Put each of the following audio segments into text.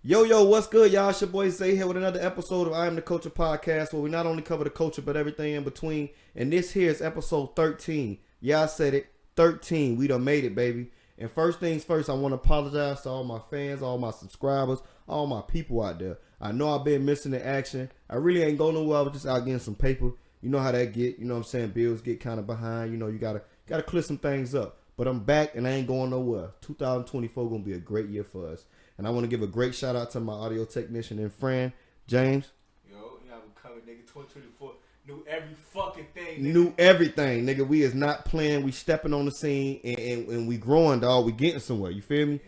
Yo, what's good, y'all? It's your boy Zay here with another episode of I Am the Culture podcast, where we not only cover the culture, but everything in between. And this here is episode 13. Yeah, I said it. 13. We done made it, baby. And first things first, I want to apologize to all my fans, all my subscribers, all my people out there. I know I've been missing the action. I really ain't going nowhere. I was just out getting some paper. You know how that get. You know what I'm saying? Bills get kind of behind. You know, you gotta clear some things up. But I'm back and I ain't going nowhere. 2024 going to be a great year for us. And I want to give a great shout out to my audio technician and friend, James. Yo, you know I'm coming, nigga. 2024. Knew every fucking thing, nigga. Knew everything, nigga. We is not playing. We stepping on the scene and we growing, dog. We getting somewhere. You feel me?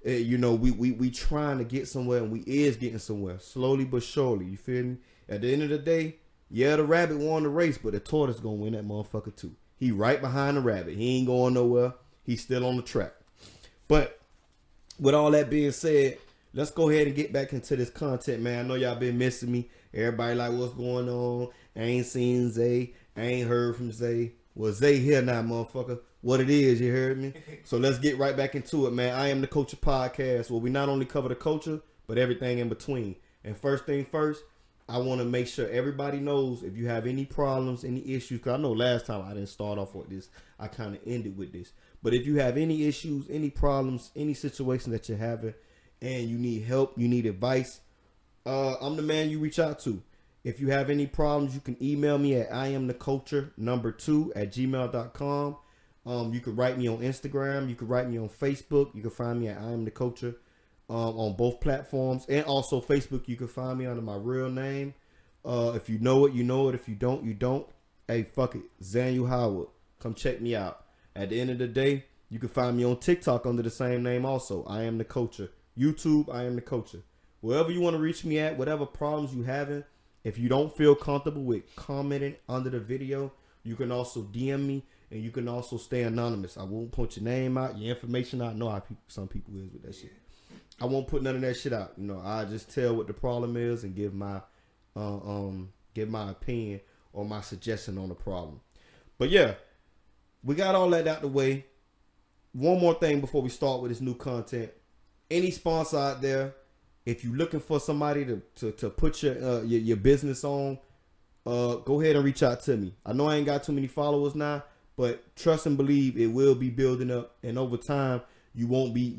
You know, we trying to get somewhere and we is getting somewhere. Slowly but surely. You feel me? At the end of the day, yeah, the rabbit won the race, but the tortoise going to win that motherfucker too. He right behind the rabbit. He ain't going nowhere. He's still on the track. But with all that being said, let's go ahead and get back into this content, man. I know y'all been missing me. Everybody like, what's going on? I ain't seen Zay. I ain't heard from Zay. Well, Zay here now, motherfucker. What it is, you heard me? So let's get right back into it, man. I Am the Culture podcast, where we not only cover the culture, but everything in between. And first thing first, I want to make sure everybody knows if you have any problems, any issues, because I know last time I didn't start off with this. I kind of ended with this. But if you have any issues, any problems, any situation that you're having, and you need help, you need advice, I'm the man you reach out to. If you have any problems, you can email me at IAMTHECULTURE2@gmail.com. You can write me on Instagram. You can write me on Facebook. You can find me at I Am the Culture on both platforms. And also Facebook, you can find me under my real name. If you know it, you know it. If you don't, you don't. Hey, fuck it. Zaniel Howard. Come check me out. At the end of the day, you can find me on TikTok under the same name also. I Am the Culture. YouTube, I Am the Culture. Wherever you want to reach me at, whatever problems you having, if you don't feel comfortable with commenting under the video, you can also DM me and you can also stay anonymous. I won't put your name out, your information out. I know how some people is with that shit. I won't put none of that shit out. You know, I just tell what the problem is and give my opinion or my suggestion on the problem. But yeah, we got all that out the way. One more thing before we start with this new content. Any sponsor out there, if you're looking for somebody to put your business on, go ahead and reach out to me. I know I ain't got too many followers now, but trust and believe it will be building up, and over time you won't be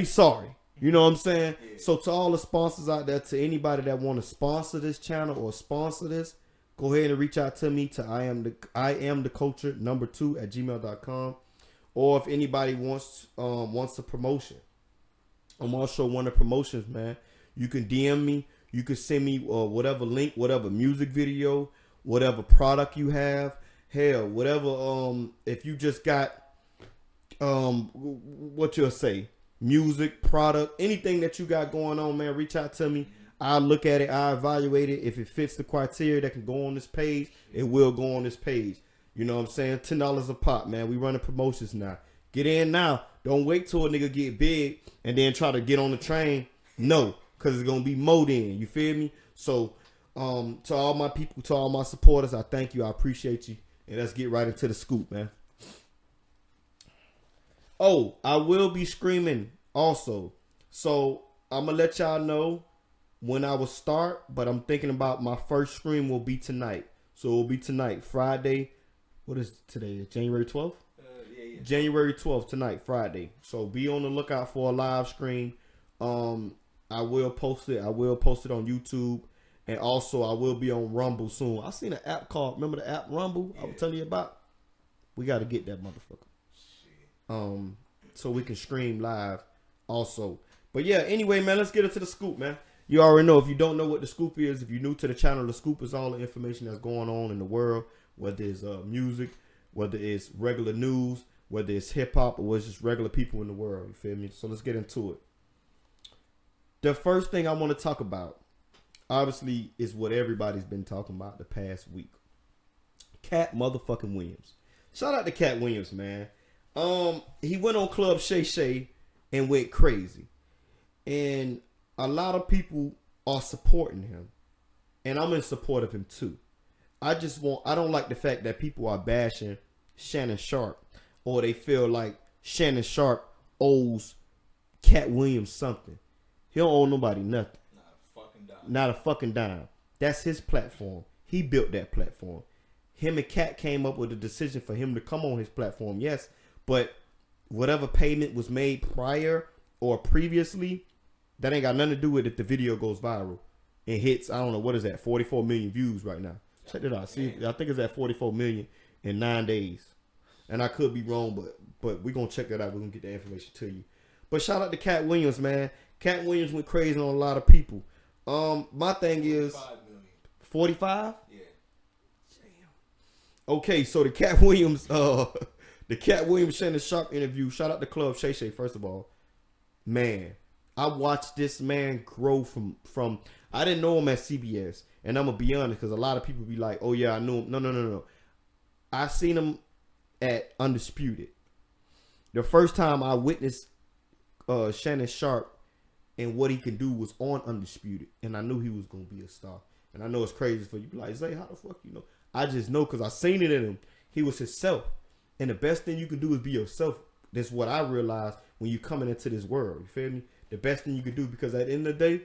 sorry. You know what I'm saying? Yeah. So to all the sponsors out there, to anybody that want to sponsor this channel or sponsor this, go ahead and reach out to me to I am the culture 2@gmail.com. Or if anybody wants a promotion, I'm also one of the promotions, man. You can DM me. You can send me whatever link, whatever music video, whatever product you have. Hell, whatever. If you just got what you'll say, music, product, anything that you got going on, man, reach out to me. I'll look at it. I'll evaluate it. If it fits the criteria that can go on this page, it will go on this page. You know what I'm saying? $10 a pop, man. We running promotions now. Get in now. Don't wait till a nigga get big and then try to get on the train. No, because it's going to be more then. You feel me? So, to all my people, to all my supporters, I thank you. I appreciate you. And let's get right into the scoop, man. Oh, I will be screaming also. So, I'm going to let y'all know when I will start, but I'm thinking about my first stream will be tonight. So, it will be tonight, Friday. What is January 12th? Yeah. January 12th tonight, Friday. So be on the lookout for a live stream. I will post it. I will post it on YouTube. And also I will be on Rumble soon. I seen an app called, remember the app Rumble? Yeah. I was telling you about? We got to get that motherfucker. Shit. So we can stream live also. But yeah, anyway, man, let's get into the scoop, man. You already know. If you don't know what the scoop is, if you're new to the channel, the scoop is all the information that's going on in the world. Whether it's music, whether it's regular news, whether it's hip hop, or it's just regular people in the world. You feel me? So let's get into it. The first thing I want to talk about, obviously, is what everybody's been talking about the past week. Cat motherfucking Williams. Shout out to Cat Williams, man. He went on Club SHAY and went crazy. And a lot of people are supporting him. And I'm in support of him too. I don't like the fact that people are bashing Shannon Sharp, or they feel like Shannon Sharp owes Cat Williams something. He don't owe nobody nothing. Not a fucking dime. Not a fucking dime. That's his platform. He built that platform. Him and Cat came up with a decision for him to come on his platform, yes. But whatever payment was made prior or previously, that ain't got nothing to do with if the video goes viral and hits, I don't know, what is that, 44 million views right now. Check it out. See, I think it's at 44 million in 9 days. And I could be wrong, but we're going to check that out. We're going to get that information to you. But shout out to Cat Williams, man. Cat Williams went crazy on a lot of people. My thing is 45? Yeah. Damn. Okay, so the Cat Williams, Shannon Sharp interview. Shout out to Club SHAY, first of all. Man, I watched this man grow from I didn't know him at CBS. And I'm going to be honest, because a lot of people be like, oh yeah, I knew him. No. I seen him at Undisputed. The first time I witnessed Shannon Sharp and what he can do was on Undisputed. And I knew he was going to be a star. And I know it's crazy for you. Be like, Zay, how the fuck you know? I just know because I seen it in him. He was himself. And the best thing you can do is be yourself. That's what I realized when you coming into this world. You feel me? The best thing you can do, because at the end of the day,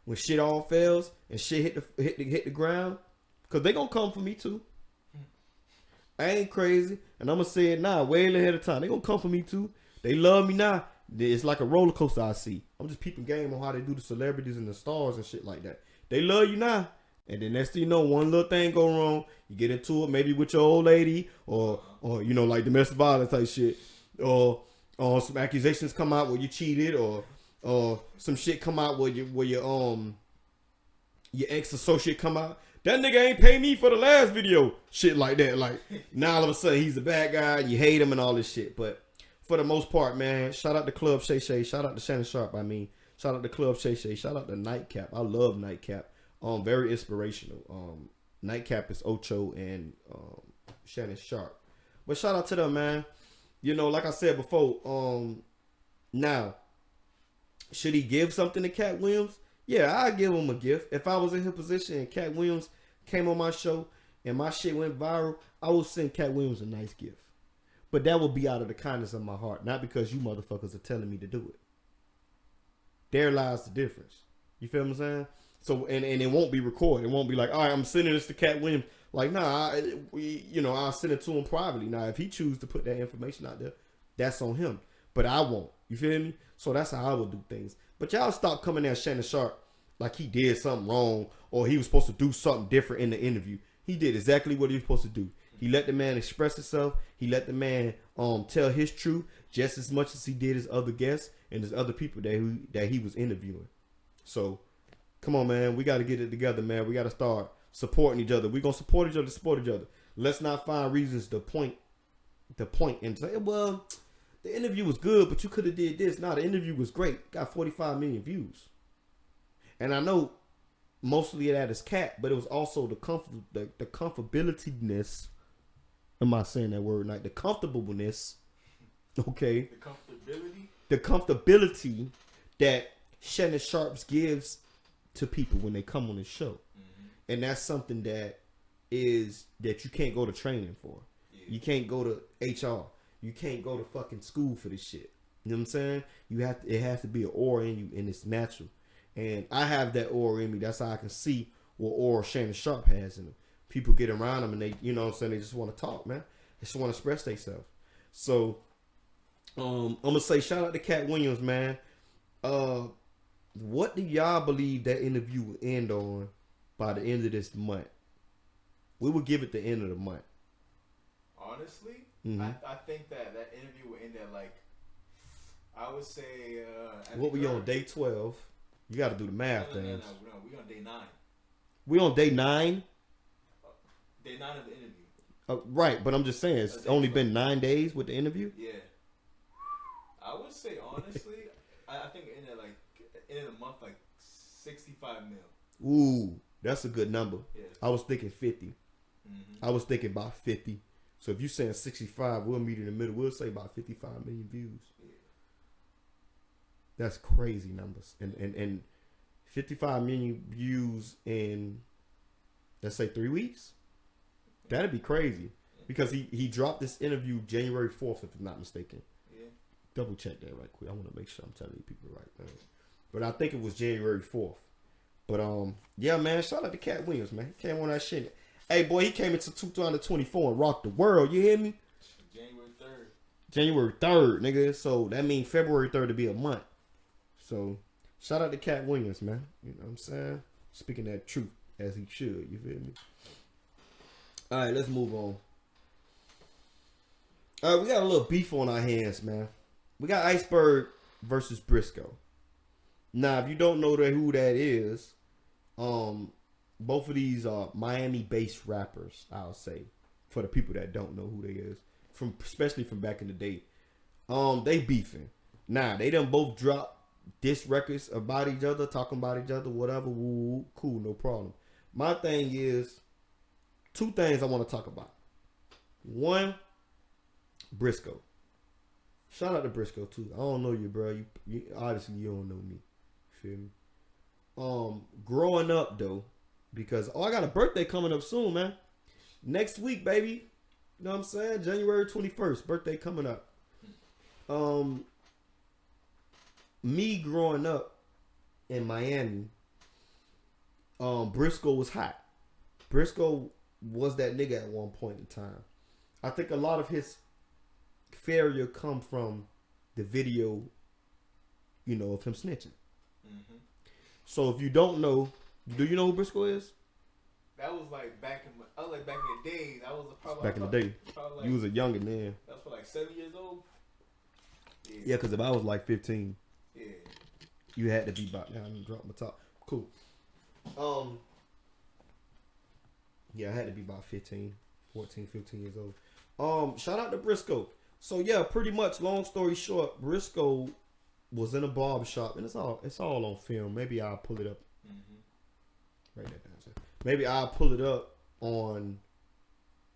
when shit all fails and shit hit the ground, because they gonna come for me too. I ain't crazy, and I'm gonna say it now, way ahead of time. They gonna come for me too. They love me now. It's like a roller coaster I see. I'm just peeping game on how they do the celebrities and the stars and shit like that. They love you now, and then next thing you know, one little thing go wrong, you get into it maybe with your old lady, or you know, like domestic violence type shit, or some accusations come out where you cheated, or some shit come out where your ex associate come out. That nigga ain't pay me for the last video. Shit like that. Like, now all of a sudden he's a bad guy and you hate him and all this shit. But for the most part, man, shout out to Club SHAY. Shout out to Shannon Sharp, Shout out to Club SHAY. Shout out to Nightcap. I love Nightcap. Very inspirational. Nightcap is Ocho and Shannon Sharp. But shout out to them, man. You know, like I said before, now, should he give something to Cat Williams? Yeah, I'd give him a gift. If I was in his position and Cat Williams came on my show and my shit went viral, I would send Cat Williams a nice gift. But that would be out of the kindness of my heart, not because you motherfuckers are telling me to do it. There lies the difference. You feel what I'm saying? So, and it won't be recorded. It won't be like, all right, I'm sending this to Cat Williams. Like, nah, I'll send it to him privately. Now, if he chooses to put that information out there, that's on him. But I won't. You feel me? So that's how I would do things. But y'all stop coming at Shannon Sharp like he did something wrong or he was supposed to do something different in the interview. He did exactly what he was supposed to do. He let the man express himself. He let the man tell his truth just as much as he did his other guests and his other people that he was interviewing. So, come on, man. We got to get it together, man. We got to start supporting each other. We're going to support each other. Let's not find reasons to point and say, well, the interview was good, but you could have did this. Nah, the interview was great. Got 45 million views. And I know mostly of that is Cat, but it was also the comfortability-ness. Am I saying that word? Like the comfortableness. Okay. The comfortability that Shannon Sharp gives to people when they come on the show. Mm-hmm. And that's something that you can't go to training for. Yeah. You can't go to HR. You can't go to fucking school for this shit. You know what I'm saying? It has to be an aura in you, and it's natural. And I have that aura in me. That's how I can see what aura Shannon Sharp has in him. People get around him and they, you know what I'm saying, they just want to talk, man. They just want to express themselves. So, I'm going to say shout out to Cat Williams, man. What do y'all believe that interview will end on by the end of this month? We will give it the end of the month. Honestly, mm-hmm. I think that interview will end at like, I would say... what we on day 12? You got to do the math things. No, we on day 9. We on day 9? Day 9 of the interview. Right, but I'm just saying, it's only been 9 days with the interview? Yeah. I would say, honestly, I think in a month, like 65 mil. Ooh, that's a good number. Yeah. I was thinking 50. Mm-hmm. I was thinking about 50. So if you're saying 65, we'll meet in the middle. We'll say about 55 million views. Yeah. That's crazy numbers. And 55 million views in, let's say, 3 weeks? That'd be crazy. Because he dropped this interview January 4th, if I'm not mistaken. Yeah. Double check that right quick. I want to make sure I'm telling you people right now. but I think it was January 4th. But yeah, man, shout out to Cat Williams, man. He came on that shit. Hey, boy, he came into 2024 and rocked the world. You hear me? January 3rd. January 3rd, nigga. So that means February 3rd to be a month. So shout out to Cat Williams, man. You know what I'm saying? Speaking that truth as he should. You feel me? All right, let's move on. All right, we got a little beef on our hands, man. We got Iceberg versus Briscoe. Now, if you don't know who that is, both of these are Miami-based rappers, I'll say, for the people that don't know who they is, especially from back in the day. They beefing. Now, they done both dropped diss records about each other, talking about each other, whatever. Woo, cool, no problem. My thing is, two things I want to talk about. One, Briscoe. Shout out to Briscoe too. I don't know you, bro. You obviously you don't know me. Feel me? Growing up though, because I got a birthday coming up soon, man. Next week, baby. You know what I'm saying? January 21st, birthday coming up. Me growing up in Miami, Briscoe was hot. Briscoe was that nigga at one point in time. I think a lot of his failure come from the video, you know, of him snitching. Mm-hmm. So if you don't know, do you know who Briscoe is? That was like back in the day. That was probably back in the day. Like, you was a younger man. That's for like 7 years old. Yeah, because if I was like 15, yeah, you had to be about. Now I'm dropping my top. Cool. Yeah, I had to be about 15, 14, 15 years old. Shout out to Briscoe. So yeah, pretty much. Long story short, Briscoe was in a barbershop, and it's all on film. Maybe I'll pull it up. Mm-hmm. Right there, down. Maybe I'll pull it up on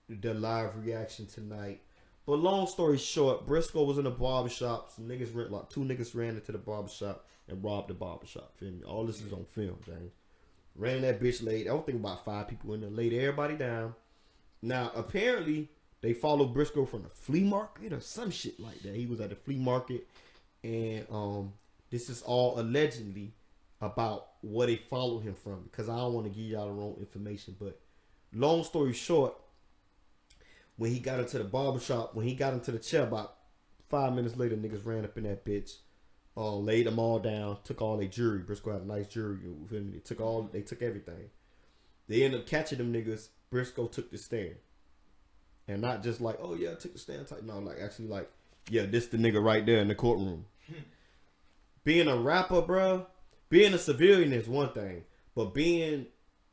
the live reaction tonight. But long story short, Briscoe was in a barbershop. Some niggas two niggas ran into the barbershop and robbed the barbershop. Feel me? All this is on film, James. Ran that bitch late. I don't think about 5 people in there. Laid everybody down. Now apparently they followed Briscoe from the flea market or some shit like that. He was at the flea market, and this is all allegedly about where they followed him from, because I don't want to give y'all the wrong information. But long story short, when he got into the barbershop, when he got into the chair, about 5 minutes later, niggas ran up in that bitch, laid them all down, took all their jewelry. Briscoe had a nice jewelry. You feel me? They took everything. They ended up catching them niggas. Briscoe took the stand. And not just like, oh yeah, I took the stand type. No, like actually like, yeah, this the nigga right there in the courtroom. Being a rapper, bro, being a civilian is one thing, but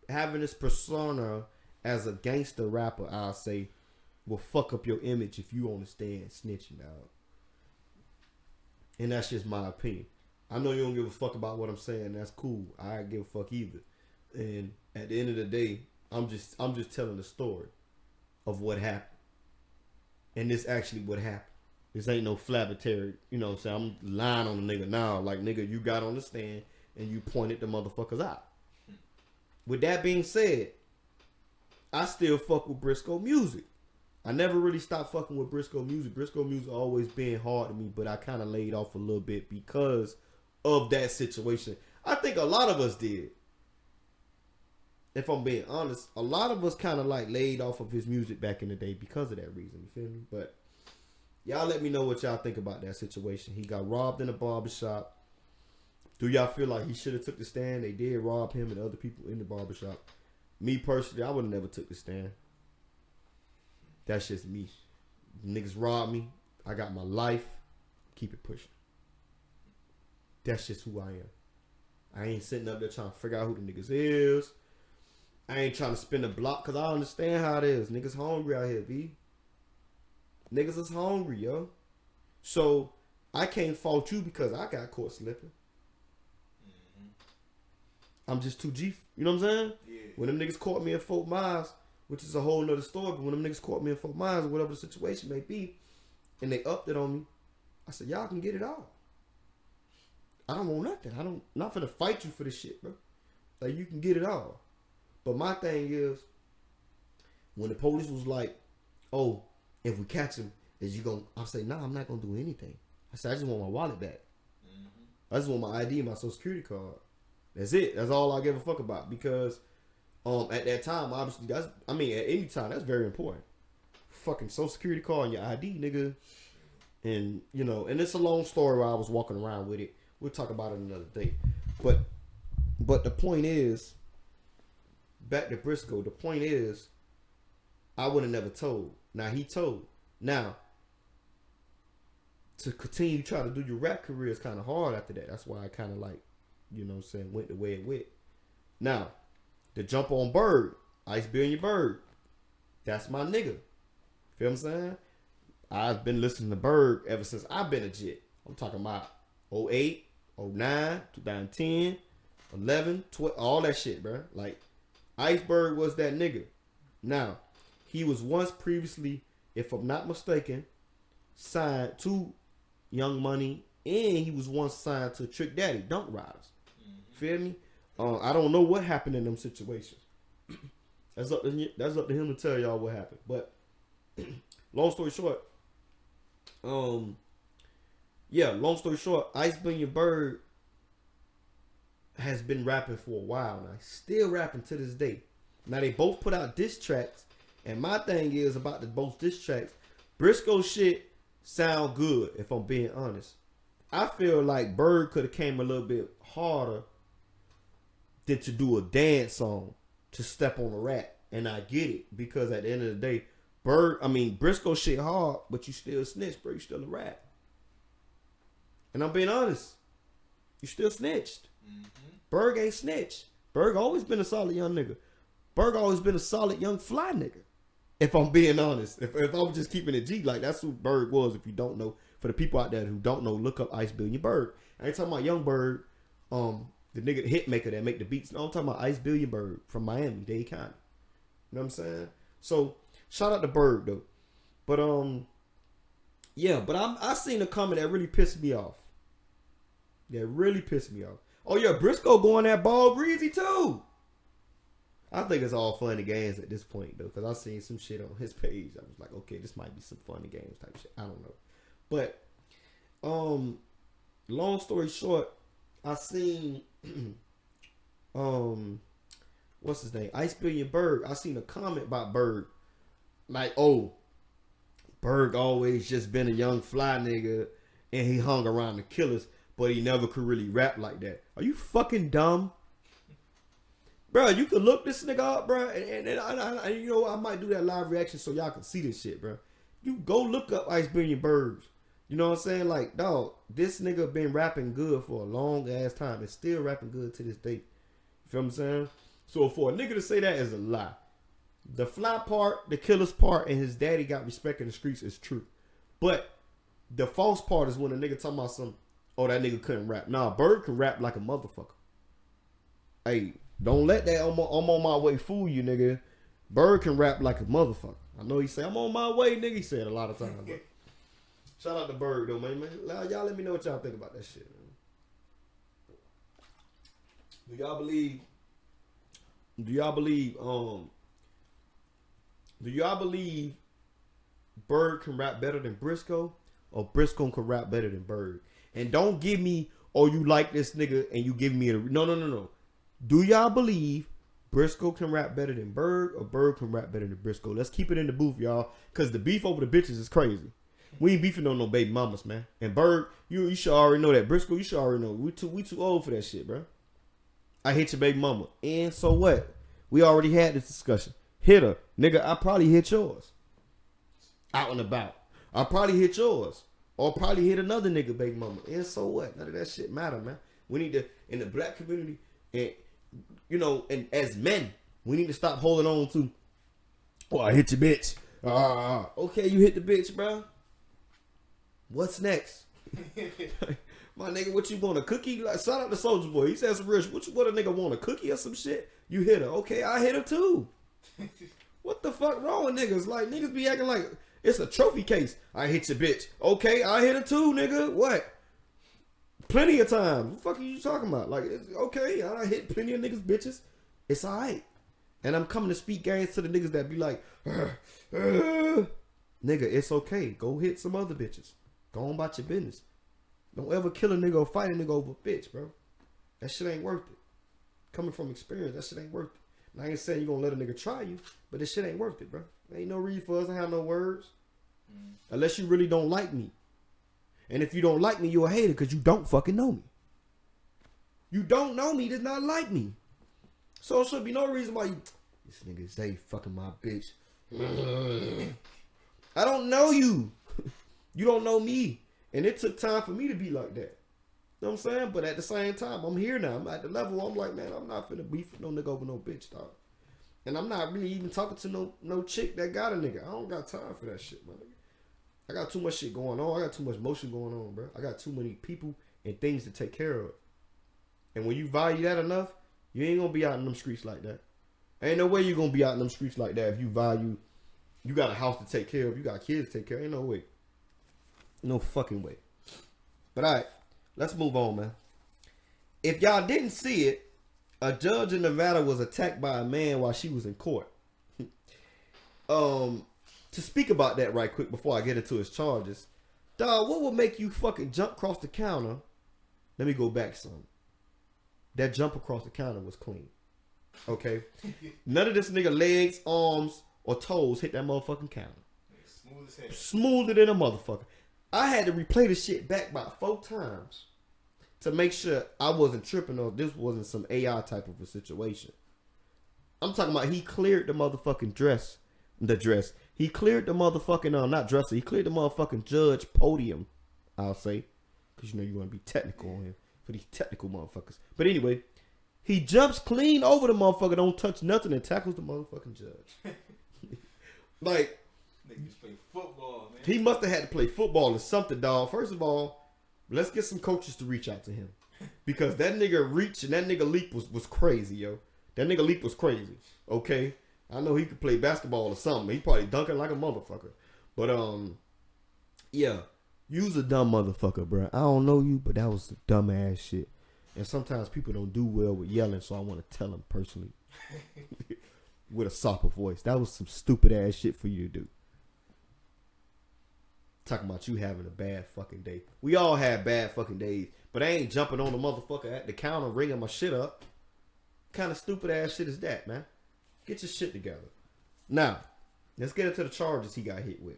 having this persona as a gangster rapper, I'll say, will fuck up your image if you on the stand snitching out. And that's just my opinion. I know you don't give a fuck about what I'm saying. That's cool. I don't give a fuck either. And at the end of the day, I'm just telling the story of what happened. And this actually what happened. This ain't no flabbertary, you know what I'm saying? I'm lying on the nigga now. Like, nigga, you got on the stand and you pointed the motherfuckers out. With that being said, I still fuck with Briscoe music. I never really stopped fucking with Briscoe music. Briscoe music always been hard to me, but I kind of laid off a little bit because of that situation. I think a lot of us did. If I'm being honest, a lot of us kind of like laid off of his music back in the day because of that reason. You feel me? But y'all let me know what y'all think about that situation. He got robbed in a barbershop. Do y'all feel like he should have took the stand? They did rob him and other people in the barbershop. Me personally, I would have never took the stand. That's just me. Niggas robbed me. I got my life. Keep it pushing. That's just who I am. I ain't sitting up there trying to figure out who the niggas is. I ain't trying to spin the block because I understand how it is. Niggas hungry out here, B. Niggas is hungry, yo. So I can't fault you because I got caught slipping. Mm-hmm. I'm just too G. You know what I'm saying? Yeah. When them niggas caught me in Fort Myers, which is a whole nother story, but when them niggas caught me in Fort Myers or whatever the situation may be, and they upped it on me, I said, y'all can get it all. I don't want nothing. Not finna fight you for this shit, bro. Like, you can get it all. But my thing is, when the police was like, oh, if we catch him, is you gonna, I say, nah, I'm not gonna do anything. I said, I just want my wallet back. Mm-hmm. I just want my ID and my social security card. That's it. That's all I give a fuck about. Because at that time, obviously, at any time, that's very important. Fucking social security card and your ID, nigga. And, and it's a long story where I was walking around with it. We'll talk about it another day. But the point is, back to Briscoe, the point is, I would have never told. Now, he told. Now, to continue trying to do your rap career is kind of hard after that. That's why I kind of like, went the way it went. Now, the jump on Bird, Ice Billion Bird, that's my nigga. Feel what I'm saying? I've been listening to Bird ever since I've been a jit. I'm talking about 08, 09, 2010, 11, 12, all that shit, bro. Like, Iceberg was that nigga. Now, he was once previously, if I'm not mistaken, signed to Young Money, and he was once signed to Trick Daddy, Dunk Riders. Feel me? I don't know what happened in them situations. That's up to him to tell y'all what happened. But long story short, Ice Billion Bird has been rapping for a while now. He's still rapping to this day. Now they both put out diss tracks, and my thing is about the both diss tracks. Briscoe shit sound good, if I'm being honest. I feel like Bird could have came a little bit harder than to do a dance song to step on a rap. And I get it, because at the end of the day, Briscoe shit hard, but you still snitch, bro. You still a rap. And I'm being honest. You still snitched. Berg ain't snitched. Berg always been a solid young nigga. Berg always been a solid young fly nigga. If I'm being honest. If I'm just keeping it G, like that's who Berg was. If you don't know, for the people out there who don't know, look up Ice Billion Berg. I ain't talking about Young Berg, the nigga the hit maker that make the beats. No, I'm talking about Ice Billion Berg from Miami, Dade County. You know what I'm saying? So shout out to Berg though. But I seen a comment that really pissed me off. That really pissed me off. Oh yeah, Briscoe going that ball greasy too. I think it's all fun and games at this point though, because I seen some shit on his page. I was like, okay, this might be some fun and games type shit. I don't know. But long story short, I seen what's his name? Ice Billion Berg. I seen a comment about Berg. Like, oh, Berg always just been a young fly nigga and he hung around the killers, but he never could really rap like that. Are you fucking dumb? Bro, you can look this nigga up, bro, and I you know, I might do that live reaction so y'all can see this shit, bro. You go look up Ice Billion Birds. You know what I'm saying? Like, dog, this nigga been rapping good for a long ass time and still rapping good to this day. You feel what I'm saying? So for a nigga to say that is a lie. The fly part, the killer's part, and his daddy got respect in the streets is true. But the false part is when a nigga talking about oh, that nigga couldn't rap. Nah, Bird can rap like a motherfucker. Hey, don't let that I'm on my way fool you, nigga. Bird can rap like a motherfucker. I know he say, I'm on my way, nigga. He said a lot of times. But shout out to Bird, though, man. Y'all let me know what y'all think about that shit, man. Do y'all believe Bird can rap better than Briscoe, or Briscoe can rap better than Bird? And don't give me, oh, you like this nigga and you give me no. Do y'all believe Briscoe can rap better than Bird, or Bird can rap better than Briscoe? Let's keep it in the booth, y'all, because the beef over the bitches is crazy. We ain't beefing on no baby mamas, man. And Bird, you should already know that. Briscoe, you should already know. We too old for that shit, bro. I hit your baby mama. And so what? We already had this discussion. Hit her. Nigga, I probably hit yours. Out and about. I probably hit yours. Or probably hit another nigga baby mama. And so what? None of that shit matter, man. We need to, in the black community, and you know, and as men, we need to stop holding on to, oh, I hit your bitch. Okay, you hit the bitch, bro. What's next? My nigga, what you want, a cookie? Like, shout out to Soulja Boy. He said some real shit. What a nigga want, a cookie or some shit? You hit her. Okay, I hit her too. What the fuck wrong with niggas? Like, niggas be acting like it's a trophy case. I hit your bitch. Okay, I hit her too, nigga. What? Plenty of times. What the fuck are you talking about? Like, it's okay, I hit plenty of niggas' bitches. It's alright. And I'm coming to speak games to the niggas that be like, nigga, it's okay. Go hit some other bitches. Go on about your business. Don't ever kill a nigga or fight a nigga over a bitch, bro. That shit ain't worth it. Coming from experience, that shit ain't worth it. And I ain't saying you gonna let a nigga try you, but this shit ain't worth it, bro. There ain't no reason for us to have no words. Unless you really don't like me. And if you don't like me, you're a hater because you don't fucking know me. You don't know me, does not like me. So it should be no reason why you... This nigga say fucking my bitch. I don't know you. You don't know me. And it took time for me to be like that. You know what I'm saying? But at the same time, I'm here now. I'm at the level where I'm like, man, I'm not finna beef with no nigga over no bitch, dog. And I'm not really even talking to no chick that got a nigga. I don't got time for that shit, my nigga. I got too much shit going on. I got too much motion going on, bro. I got too many people and things to take care of. And when you value that enough, you ain't gonna be out in them streets like that. Ain't no way you gonna be out in them streets like that if you value, you got a house to take care of, you got kids to take care of. Ain't no way. No fucking way. But alright, let's move on, man. If y'all didn't see it, a judge in Nevada was attacked by a man while she was in court. To speak about that right quick before I get into his charges, dog, what would make you fucking jump across the counter? Let me go back some. That jump across the counter was clean. Okay? None of this nigga legs, arms, or toes hit that motherfucking counter. Smooth as hell. Smoother than a motherfucker. I had to replay the shit back about 4 times to make sure I wasn't tripping or this wasn't some AI type of a situation. I'm talking about he cleared the motherfucking dress. He cleared the motherfucking, not dresser. He cleared the motherfucking judge podium, I'll say. Because you know you want to be technical on him. For these technical motherfuckers. But anyway, he jumps clean over the motherfucker, don't touch nothing, and tackles the motherfucking judge. Like, niggas play football, man. He must have had to play football or something, dog. First of all, let's get some coaches to reach out to him. Because that nigga reach and that nigga leap was crazy, yo. That nigga leap was crazy. Okay? I know he could play basketball or something. He probably dunking like a motherfucker. But, yeah. You's a dumb motherfucker, bro. I don't know you, but that was some dumb ass shit. And sometimes people don't do well with yelling, so I want to tell them personally. With a softer voice. That was some stupid ass shit for you to do. Talking about you having a bad fucking day. We all have bad fucking days. But I ain't jumping on the motherfucker at the counter ringing my shit up. What kind of stupid ass shit is that, man? Get your shit together. Now, let's get into the charges he got hit with.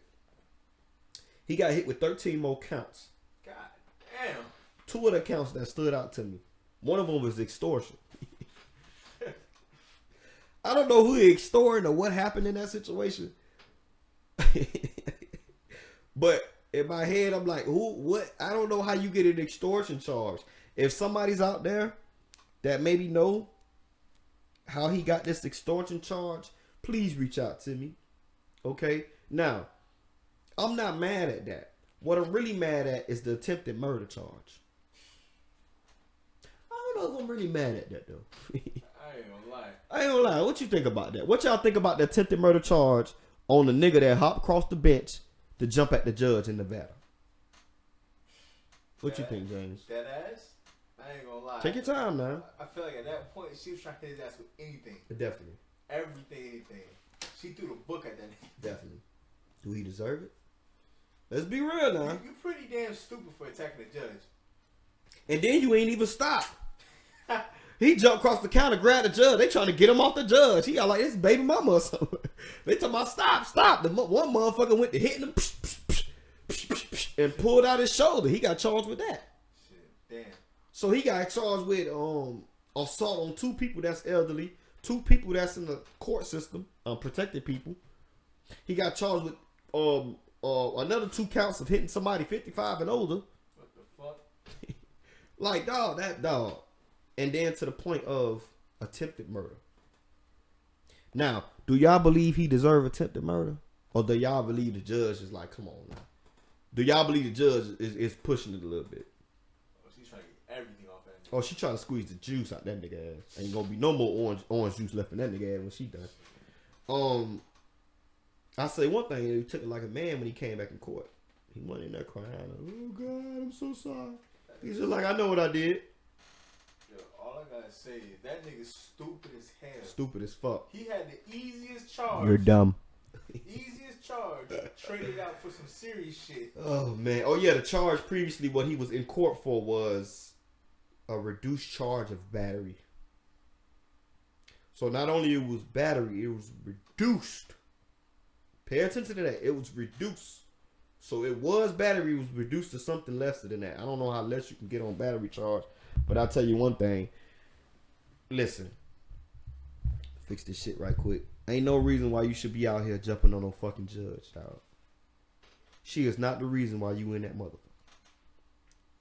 He got hit with 13 more counts. God damn. 2 of the counts that stood out to me. One of them was extortion. I don't know who he extorted or what happened in that situation. But in my head, I'm like, who, what? I don't know how you get an extortion charge. If somebody's out there that maybe know how he got this extortion charge, please reach out to me. Okay? Now, I'm not mad at that. What I'm really mad at is the attempted murder charge. I don't know if I'm really mad at that, though. I ain't gonna lie. I ain't gonna lie. What you think about that? What y'all think about the attempted murder charge on the nigga that hopped across the bench to jump at the judge in Nevada? What you think, James? That ass? I ain't gonna lie. Take your time, man. I feel like at that point, she was trying to hit his ass with anything. Definitely. Anything. She threw the book at that nigga. Definitely. Do he deserve it? Let's be real now. You pretty damn stupid for attacking the judge. And then you ain't even stop. He jumped across the counter, grabbed the judge. They trying to get him off the judge. He got like this baby mama or something. They talking about stop. The one motherfucker went to hitting him and pulled out his shoulder. He got charged with that. Shit, damn. So he got charged with assault on 2 people that's elderly, 2 people that's in the court system, protected people. He got charged with another 2 counts of hitting somebody 55 and older. What the fuck? Like, dog. And then to the point of attempted murder. Now, do y'all believe he deserved attempted murder? Or do y'all believe the judge is like, come on now? Do y'all believe the judge is pushing it a little bit? Oh, she's trying to get everything off that nigga. Oh, she trying to squeeze the juice out that nigga ass. Ain't gonna be no more orange juice left in that nigga ass when she done. I say one thing, he took it like a man when he came back in court. He went in there crying, oh God, I'm so sorry. He's just like, I know what I did. Yo, all I gotta say is that nigga's stupid as hell. Stupid as fuck. He had the easiest charge. You're dumb. Easiest charge. Traded out for some serious shit. Oh man. Oh yeah, the charge previously, what he was in court for was a reduced charge of battery. So not only it was battery, it was reduced. Pay attention to that. It was reduced. So it was battery, it was reduced to something lesser than that. I don't know how less you can get on battery charge, but I'll tell you one thing. Listen. Fix this shit right quick. Ain't no reason why you should be out here jumping on no fucking judge, dog. She is not the reason why you in that motherfucker.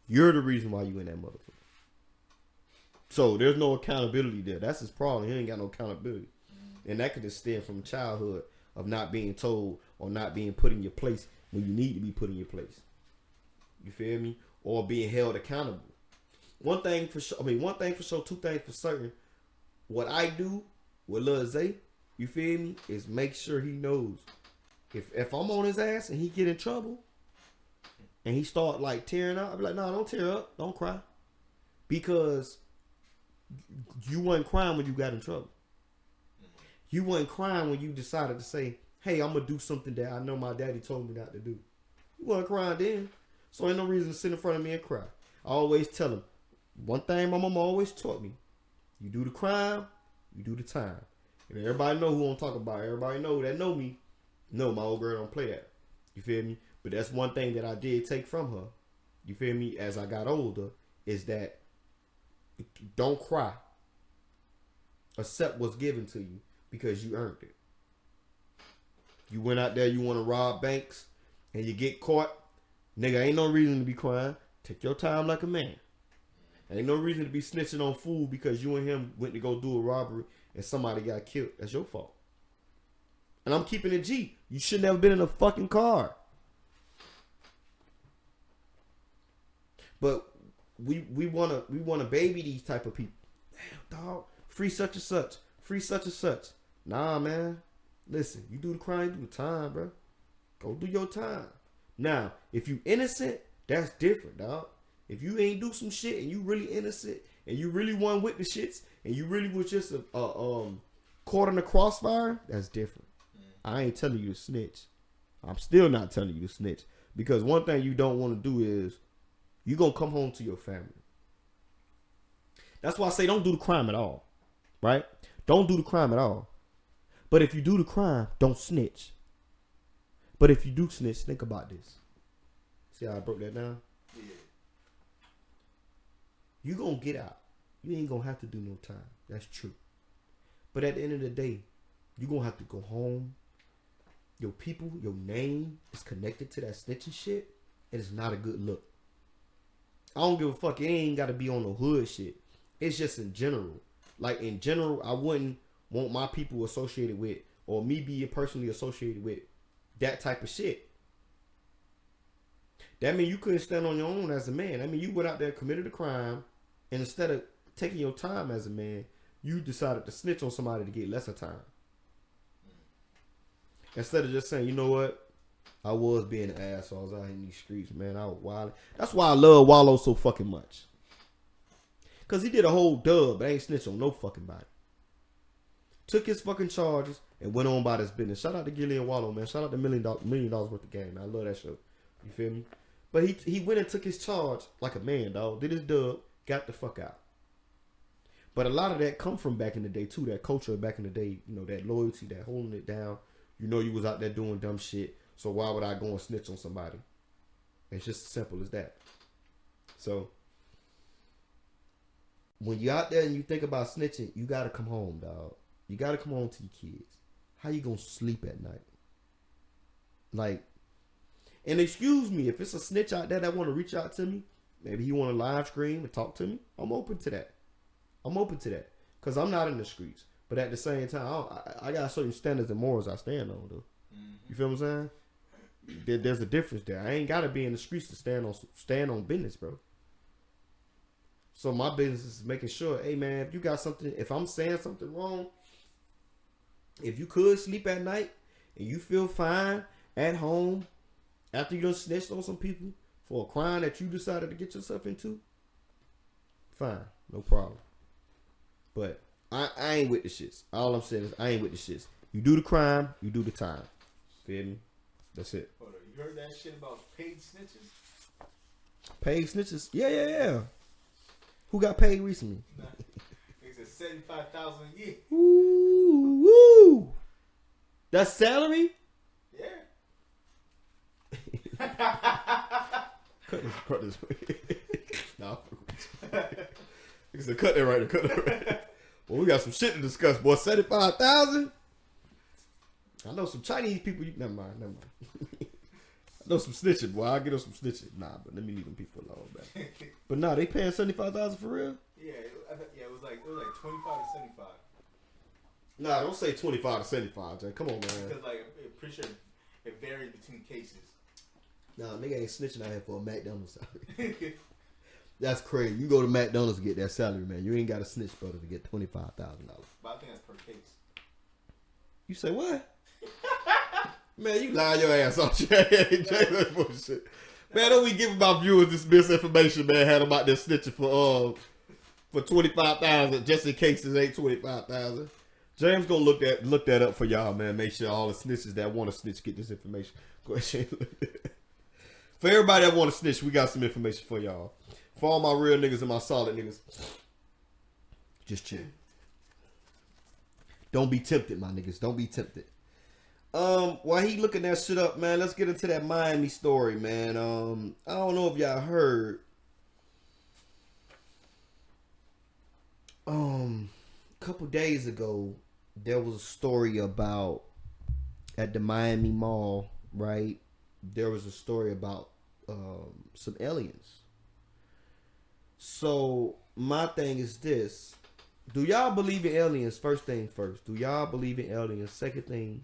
You're the reason why you in that motherfucker. So there's no accountability there. That's his problem. He ain't got no accountability. And that could just stem from childhood of not being told or not being put in your place when you need to be put in your place. You feel me? Or being held accountable. One thing for sure, two things for certain. What I do with Lil Zay, you feel me, is make sure he knows. If I'm on his ass and he get in trouble and he start like tearing up, I be like, no, don't tear up. Don't cry. Because you wasn't crying when you got in trouble. You wasn't crying when you decided to say, hey, I'm going to do something that I know my daddy told me not to do. You wasn't crying then. So ain't no reason to sit in front of me and cry. I always tell him, one thing my mama always taught me, you do the crime, you do the time. And everybody know who I'm talking about. Everybody know that know me. No, my old girl don't play that. You feel me? But that's one thing that I did take from her. You feel me? As I got older, is that don't cry. Accept what's given to you because you earned it. You went out there, you want to rob banks, and you get caught. Nigga, ain't no reason to be crying. Take your time like a man. Ain't no reason to be snitching on food because you and him went to go do a robbery and somebody got killed. That's your fault. And I'm keeping it G. You should never been in a fucking car. But we wanna baby these type of people. Damn, dog. Free such and such. Free such and such. Nah, man. Listen, you do the crime, you do the time, bro. Go do your time. Now, if you innocent, that's different, dog. If you ain't do some shit and you really innocent and you really won with the shits and you really was just caught in the crossfire, that's different. I ain't telling you to snitch. I'm still not telling you to snitch. Because one thing you don't want to do is you gonna come home to your family. That's why I say don't do the crime at all. Right? Don't do the crime at all. But if you do the crime, don't snitch. But if you do snitch, think about this. See how I broke that down? Yeah. You gonna get out. You ain't gonna have to do no time. That's true. But at the end of the day, you gonna have to go home. Your people, your name is connected to that snitching shit. And it's not a good look. I don't give a fuck. It ain't gotta be on the hood shit. It's just in general. Like in general, I wouldn't want my people associated with, or me being personally associated with, that type of shit. That mean you couldn't stand on your own as a man. I mean you went out there, committed a crime, and instead of taking your time as a man, you decided to snitch on somebody to get lesser time. Instead of just saying, you know what, I was being an asshole. I was out in these streets, man. I was wild. That's why I love Wallow so fucking much. Cause he did a whole dub, but ain't snitch on no fucking body. Took his fucking charges and went on by this business. Shout out to Gillian Wallow, man. Shout out to $1 million worth of game, man. I love that show. You feel me? But he went and took his charge like a man, dog. Did his dub, got the fuck out. But a lot of that come from back in the day too. That culture back in the day, you know, that loyalty, that holding it down. You know you was out there doing dumb shit. So why would I go and snitch on somebody? It's just as simple as that. So when you're out there and you think about snitching, you gotta come home, dog. You gotta come home to your kids. How you gonna sleep at night? Like, and excuse me, if it's a snitch out there that want to reach out to me, maybe he want to live stream and talk to me, I'm open to that. Because I'm not in the streets. But at the same time, I got certain standards and morals I stand on, though. You feel what I'm saying? There's a difference there. I ain't got to be in the streets to stand on business, bro. So my business is making sure, hey, man, if you got something, if I'm saying something wrong, if you could sleep at night and you feel fine at home after you done snitched on some people for a crime that you decided to get yourself into, fine, no problem. But I ain't with the shits. All I'm saying is I ain't with the shits. You do the crime, you do the time. Feel me? That's it. Hold on, you heard that shit about paid snitches? Paid snitches? Yeah. Who got paid recently? Nah, they said $75,000 a year. Woo! That's salary? Yeah. Cut this. Nah, he said, cut that right there. Well, we got some shit to discuss, boy. 75,000. I know some Chinese people. Never mind. I know some snitching, boy. I'll get them some snitching. Nah, but let me leave them people alone, man. But nah, they paying 75,000 for real? Yeah, it was like 25 to 75. Nah, don't say 25 to 75, Jay. Come on, man. Because like I'm pretty sure it varied between cases. Nah, nigga ain't snitching out here for a McDonald's salary. That's crazy. You go to McDonald's to get that salary, man. You ain't got a snitch, brother, to get $25,000. But I think that's per case. You say what? Man, you lie your ass off, Jay. That's bullshit. Man, don't we give my viewers this misinformation, man? Had about this snitching for 25,000 just in case it ain't 25,000. James gonna look that up for y'all, man. Make sure all the snitches that want to snitch get this information. Go ahead, for everybody that want to snitch, we got some information for y'all. For all my real niggas and my solid niggas, just chill. Don't be tempted, my niggas. Don't be tempted. While he looking that shit up, man, let's get into that Miami story, man. I don't know if y'all heard. A couple days ago, there was a story about at the Miami Mall, right? There was a story about some aliens. So my thing is this: do y'all believe in aliens? First thing first, do y'all believe in aliens? Second thing,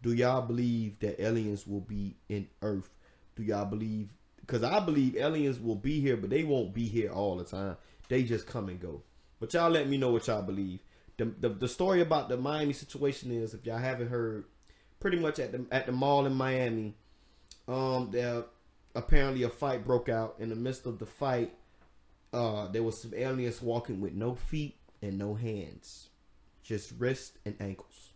do y'all believe that aliens will be in Earth? Do y'all believe? Because I believe aliens will be here, but they won't be here all the time. They just come and go. But y'all let me know what y'all believe. The story about the Miami situation is, if y'all haven't heard, pretty much at the mall in Miami, there apparently a fight broke out. In the midst of the fight, there was some aliens walking with no feet and no hands, just wrists and ankles.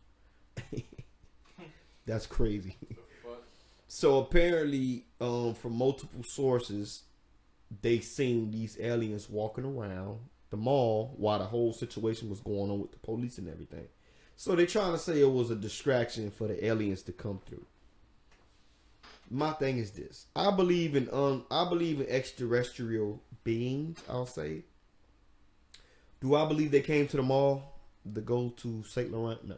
That's crazy. So apparently, from multiple sources, they seen these aliens walking around the mall while the whole situation was going on with the police and everything. So they trying to say it was a distraction for the aliens to come through. My thing is this: I believe in extraterrestrial beings. I'll say. Do I believe they came to the mall to go to Saint Laurent? No.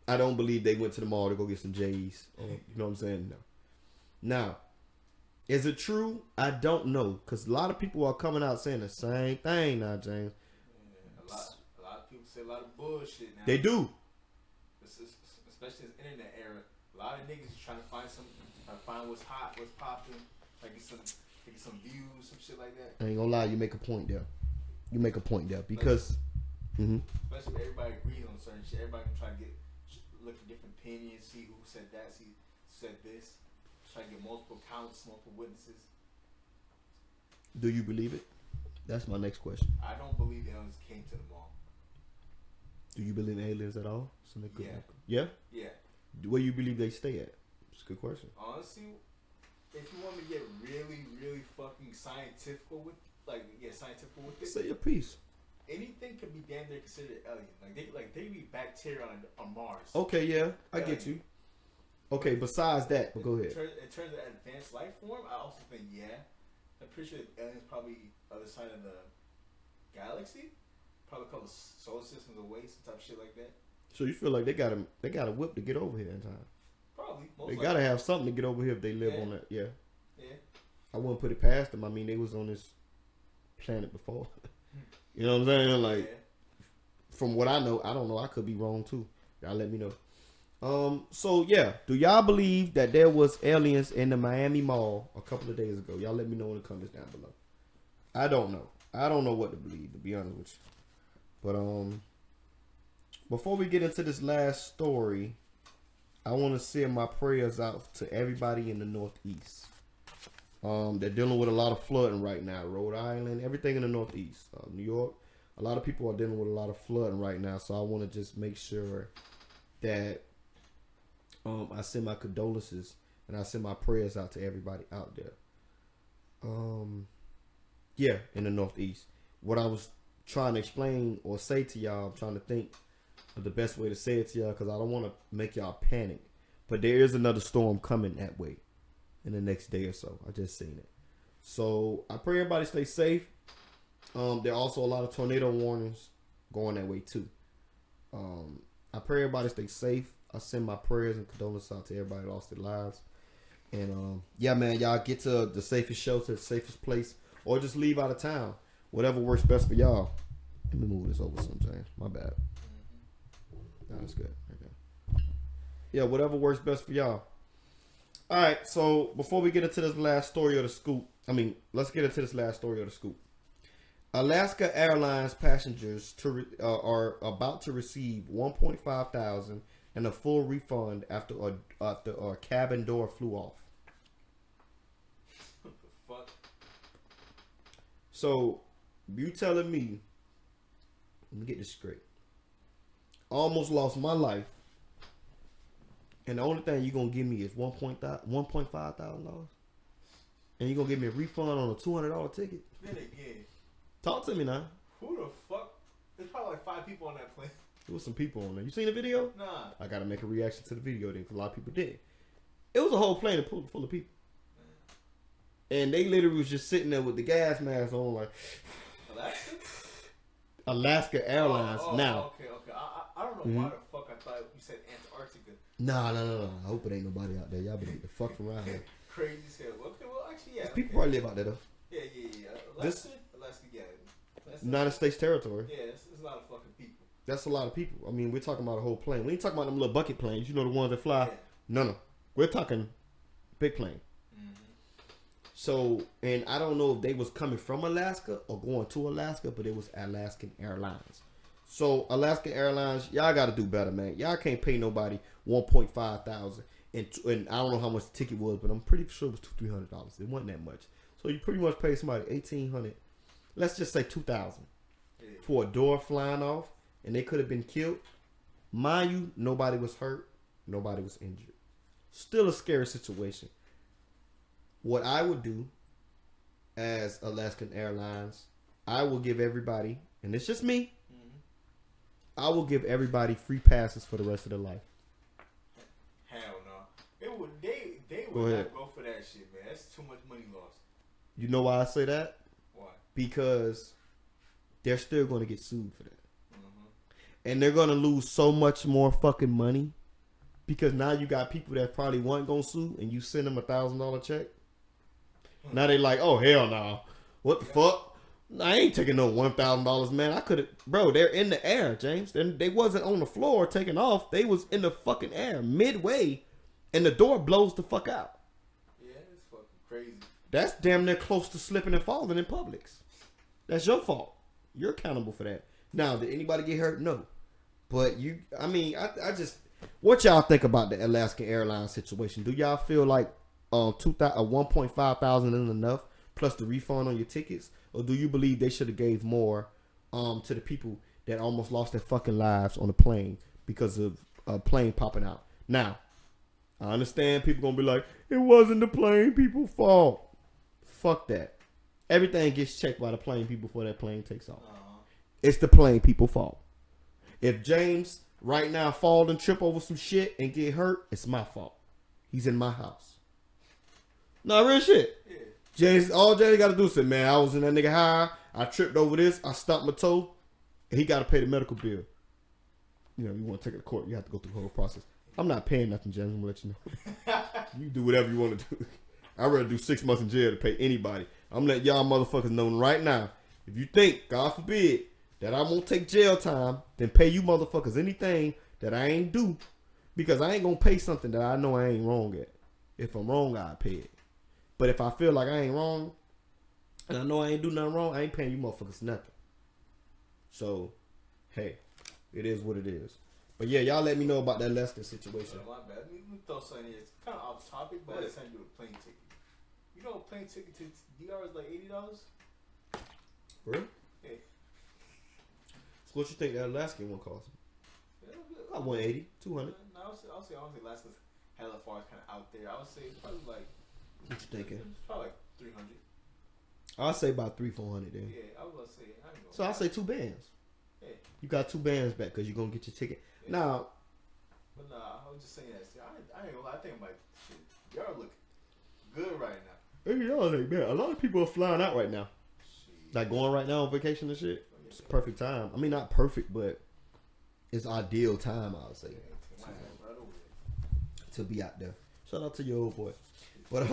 I don't believe they went to the mall to go get some J's. Or, you know what I'm saying? No. Now, is it true? I don't know, because a lot of people are coming out saying the same thing now, James. Yeah, a lot of people say a lot of bullshit now. They do. Especially in the internet era. A lot of niggas trying to find what's hot, what's popping, trying to get some views, some shit like that. I ain't gonna lie, you make a point there. Because especially if everybody agrees on certain shit. Everybody can try to look at different opinions, see who said that, see who said this. Try to get multiple counts, multiple witnesses. Do you believe it? That's my next question. I don't believe aliens came to the mall. Do you believe in aliens at all? Yeah. Yeah? Yeah. Where you believe they stay at? It's a good question. Honestly, if you want me to get really, really fucking scientific with it, Say your piece. anything could be damn near considered alien. Like they be bacteria on Mars. Okay, yeah, I get you. Okay, besides that, but go ahead. In terms of advanced life form, I also think I'm pretty sure aliens probably other side of the galaxy, probably a couple solar systems away, some type of shit like that. So you feel like they got a whip to get over here in time? Probably. They gotta have something to get over here if they live on that. Yeah. Yeah. I wouldn't put it past them. I mean, they was on this planet before. You know what I'm saying? Like, from what I know, I don't know. I could be wrong too. Y'all let me know. So yeah, do y'all believe that there was aliens in the Miami Mall a couple of days ago? Y'all let me know in the comments down below. I don't know. I don't know what to believe, to be honest with you. But before we get into this last story, I want to send my prayers out to everybody in the Northeast. They're dealing with a lot of flooding right now. Rhode Island, everything in the Northeast, New York. A lot of people are dealing with a lot of flooding right now. So I want to just make sure that I send my condolences and I send my prayers out to everybody out there. Yeah, in the Northeast. What I was trying to explain or say to y'all, I'm trying to think of the best way to say it to y'all because I don't want to make y'all panic. But there is another storm coming that way in the next day or so. I just seen it. So I pray everybody stay safe. There are also a lot of tornado warnings going that way too. I pray everybody stay safe. I send my prayers and condolences out to everybody that lost their lives. And yeah, man, y'all get to the safest shelter, the safest place, or just leave out of town. Whatever works best for y'all. Let me move this over some, James. My bad. No, that's good. Okay. Yeah, whatever works best for y'all. All right, so before we get into this last story of the scoop, let's get into this last story of the scoop. Alaska Airlines passengers are about to receive $1.5 thousand and a full refund after a cabin door flew off. What the fuck? So you telling me? Let me get this straight. Almost lost my life, and the only thing you gonna give me is $1.5 thousand, and you gonna give me a refund on a $200 ticket? Then again, talk to me now. Who the fuck? There's probably like 5 people on that plane. There was some people on there. You seen the video? Nah. I gotta make a reaction to the video then, because a lot of people did. It was a whole plane full of people, and they literally was just sitting there with the gas mask on, like. Alaska? Alaska Airlines. Now. Okay. I don't know why the fuck I thought you said Antarctica. Nah. I hope it ain't nobody out there. Y'all better get the fuck from around here. Crazy as hell. Okay, well, actually, yeah. People probably live out there, though. Yeah. Alaska, yeah. United States territory. Yeah, it's a lot of fucking people. That's a lot of people. I mean, we're talking about a whole plane. We ain't talking about them little bucket planes. You know, the ones that fly. Yeah. No. We're talking big plane. So, and I don't know if they was coming from Alaska or going to Alaska, but it was Alaskan Airlines. So, Alaska Airlines, y'all got to do better, man. Y'all can't pay nobody $1.5 thousand, and I don't know how much the ticket was, but I'm pretty sure it was $200-$300. It wasn't that much. So, you pretty much pay somebody $1,800. Let's just say $2,000 for a door flying off, and they could have been killed. Mind you, nobody was hurt, nobody was injured. Still a scary situation. What I would do as Alaskan Airlines, I will give everybody, and it's just me, I will give everybody free passes for the rest of their life. Hell no. They would Go ahead. not go for that shit, man. That's too much money lost. You know why I say that? Why? Because they're still going to get sued for that. And they're going to lose so much more fucking money because now you got people that probably weren't going to sue and you send them $1,000 check. Now they like, oh, hell no. What the fuck? I ain't taking no $1,000, man. I could have, bro, they're in the air, James. They wasn't on the floor taking off. They was in the fucking air midway and the door blows the fuck out. Yeah, it's fucking crazy. That's damn near close to slipping and falling in Publix. That's your fault. You're accountable for that. Now, did anybody get hurt? No. But I just, what y'all think about the Alaska Airlines situation? Do y'all feel like $1.5 thousand isn't enough plus the refund on your tickets, or do you believe they should have gave more to the people that almost lost their fucking lives on a plane because of a plane popping out? Now, I understand people gonna be like, it wasn't the plane people's fault. Fuck that. Everything gets checked by the plane people before that plane takes off. It's the plane people's fault. If James right now fall and trip over some shit and get hurt, it's my fault. He's in my house. No, real shit. Yeah. James, all James got to do is say, man, I was in that nigga high. I tripped over this. I stopped my toe. And he got to pay the medical bill. You know, you want to take it to court, you have to go through the whole process. I'm not paying nothing, James. I'm going to let you know. You do whatever you want to do. I'd rather do 6 months in jail to pay anybody. I'm letting y'all motherfuckers know right now. If you think, God forbid, that I won't take jail time, then pay you motherfuckers anything that I ain't do. Because I ain't going to pay something that I know I ain't wrong at. If I'm wrong, I'll pay it. But if I feel like I ain't wrong, and I know I ain't do nothing wrong, I ain't paying you motherfuckers nothing. So, hey, it is what it is. But yeah, y'all let me know about that Lester situation. My bad. Let me throw something in. It's kind of off topic, but it's something to do with plane ticket. You know, a plane ticket to DR is like $80? Really? Yeah. So what you think that Alaskan one cost? Yeah, About $180, $200. No, I'll say Alaska's hella far, kind of out there. I would say it's probably like. What you thinking? It's probably like 300. I'll say about 300-400 then. Yeah, I was gonna say. I ain't gonna So I'll say 2 bands. Yeah. You got 2 bands back because you're gonna get your ticket. Yeah. Now, but nah, I was just saying that. See, I ain't gonna lie. I think I'm like, shit, y'all look good right now. hey, y'all like, man, a lot of people are flying out right now. Shit. Like going right now on vacation and shit. Oh, yeah, It's perfect time. I mean, not perfect, but it's ideal time, I would say, yeah, right over there. to be out there. Shout out to your old boy. But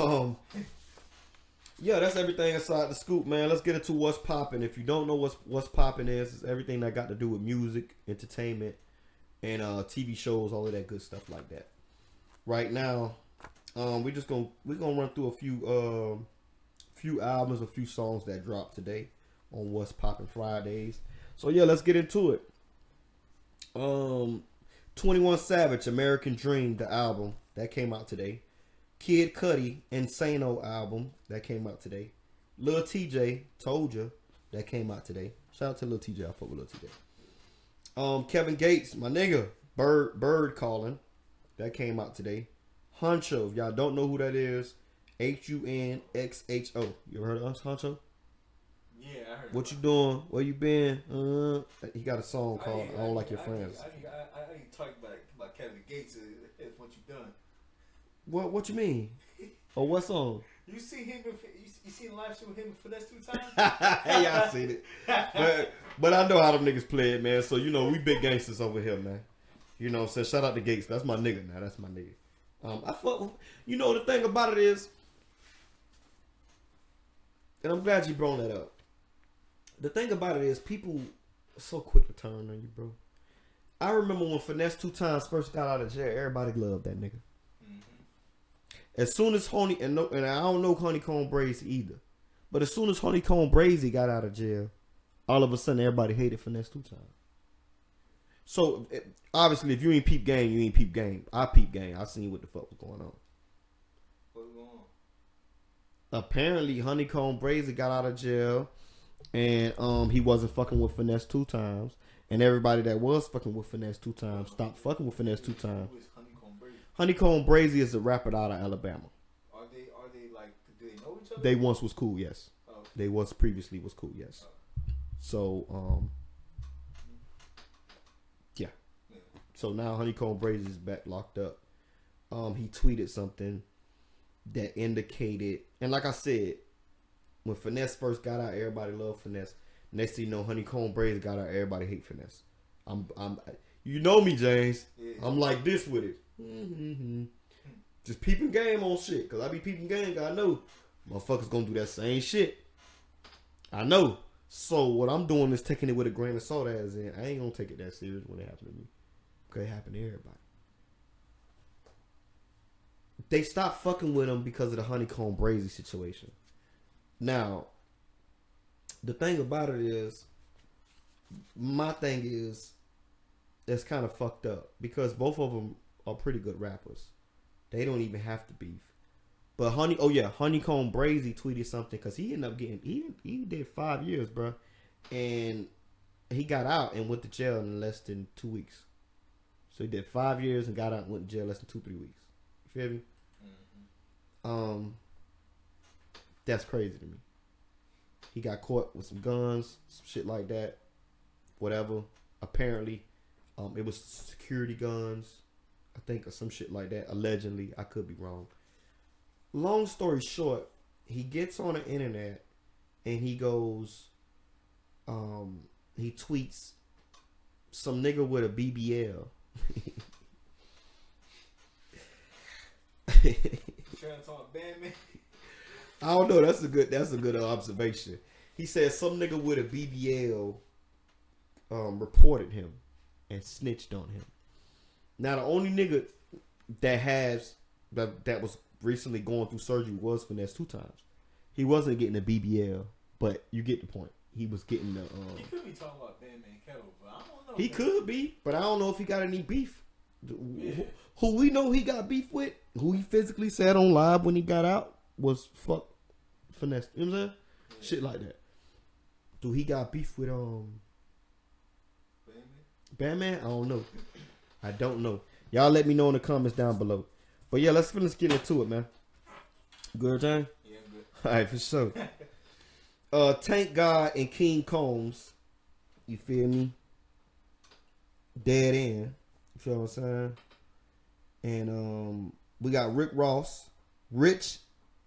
yeah, that's everything inside the scoop, man. Let's get into what's popping. If you don't know what's popping is, it's everything that got to do with music, entertainment, and TV shows, all of that good stuff like that. Right now, we're gonna run through a few albums, a few songs that dropped today on What's Poppin' Fridays. So yeah, let's get into it. 21 Savage, American Dream, the album that came out today. Kid Cudi, Insano album that came out today. Lil TJ, Told Ya, that came out today. Shout out to Lil TJ, I fuck with Lil TJ. Kevin Gates, my nigga, Bird Calling, that came out today. Huncho, if y'all don't know who that is, HUNXHO. You ever heard of us, Huncho? Yeah, I heard. What you doing? Where you been? He got a song called I Don't Like Your Friends. I need to talk about Kevin Gates. If what you done. What you mean? Or what song? You see him? You seen the live show with him and Finesse 2 times? Hey, I seen it. But I know how them niggas play it, man. So you know we big gangsters over here, man. You know what I'm saying? Shout out to Gates. That's my nigga now. That's my nigga. I fuck with, you know the thing about it is, and I'm glad you brought that up. The thing about it is people are so quick to turn on you, bro. I remember when Finesse 2 times first got out of jail, everybody loved that nigga. As soon as and I don't know Honeycomb Brazy either, but as soon as Honeycomb Brazy got out of jail, all of a sudden everybody hated Finesse 2 times. So obviously, if you ain't peep game, you ain't peep game. I peep game. I seen what the fuck was going on. What's going on? Apparently, Honeycomb Brazy got out of jail, and he wasn't fucking with Finesse 2 times, and everybody that was fucking with Finesse 2 times stopped fucking with Finesse 2 times. Who is Honeycomb Brazy? Honeycomb Brazy is a rapper out of Alabama. Are they like? Do they know each other? They once was cool, yes. Oh. They once previously was cool, yes. So yeah. So now Honeycomb Brazy is back locked up. He tweeted something that indicated, and like I said, when Finesse first got out, everybody loved Finesse. Next thing you know, Honeycomb Brazy got out, everybody hate Finesse. You know me, James. Yeah. I'm like this with it. Just peeping game on shit, cause I be peeping game. Cause I know motherfuckers gonna do that same shit. I know. So what I'm doing is taking it with a grain of salt, as in I ain't gonna take it that serious when it happen to me. Cause it happen to everybody. They stopped fucking with him because of the Honeycomb Brazy situation. Now, the thing about it is, my thing is, that's kind of fucked up because both of them are pretty good rappers. They don't even have to beef. But Honeycomb Brazy tweeted something because he ended up getting he did 5 years, bro, and he got out and went to jail in less than 2 weeks. So he did 5 years and got out and went to jail less than 2-3 weeks. You feel me? Mm-hmm. That's crazy to me. He got caught with some guns, some shit like that, whatever. Apparently, it was security guns, I think, or some shit like that. Allegedly, I could be wrong. Long story short, he gets on the internet and he goes, he tweets some nigga with a BBL. Trying to talk Batman. I don't know. That's a good observation. He said some nigga with a BBL reported him and snitched on him. Now the only nigga that was recently going through surgery was Finesse 2 times. He wasn't getting a BBL, but you get the point. He was getting the. He could be talking about Batman Kettle, but I don't know. He could be, but I don't know if he got any beef. Yeah. Who we know he got beef with, who he physically said on live when he got out, was fuck Finesse. You know what I'm saying? Yeah. Shit like that. Do he got beef with Batman? I don't know. I don't know. Y'all let me know in the comments down below. But yeah, let's get into it, man. Good, Jane? Yeah, I'm good. All right, for sure. Tank God and King Combs. You feel me? Dead end. You feel what I'm saying? And we got Rick Ross, Rich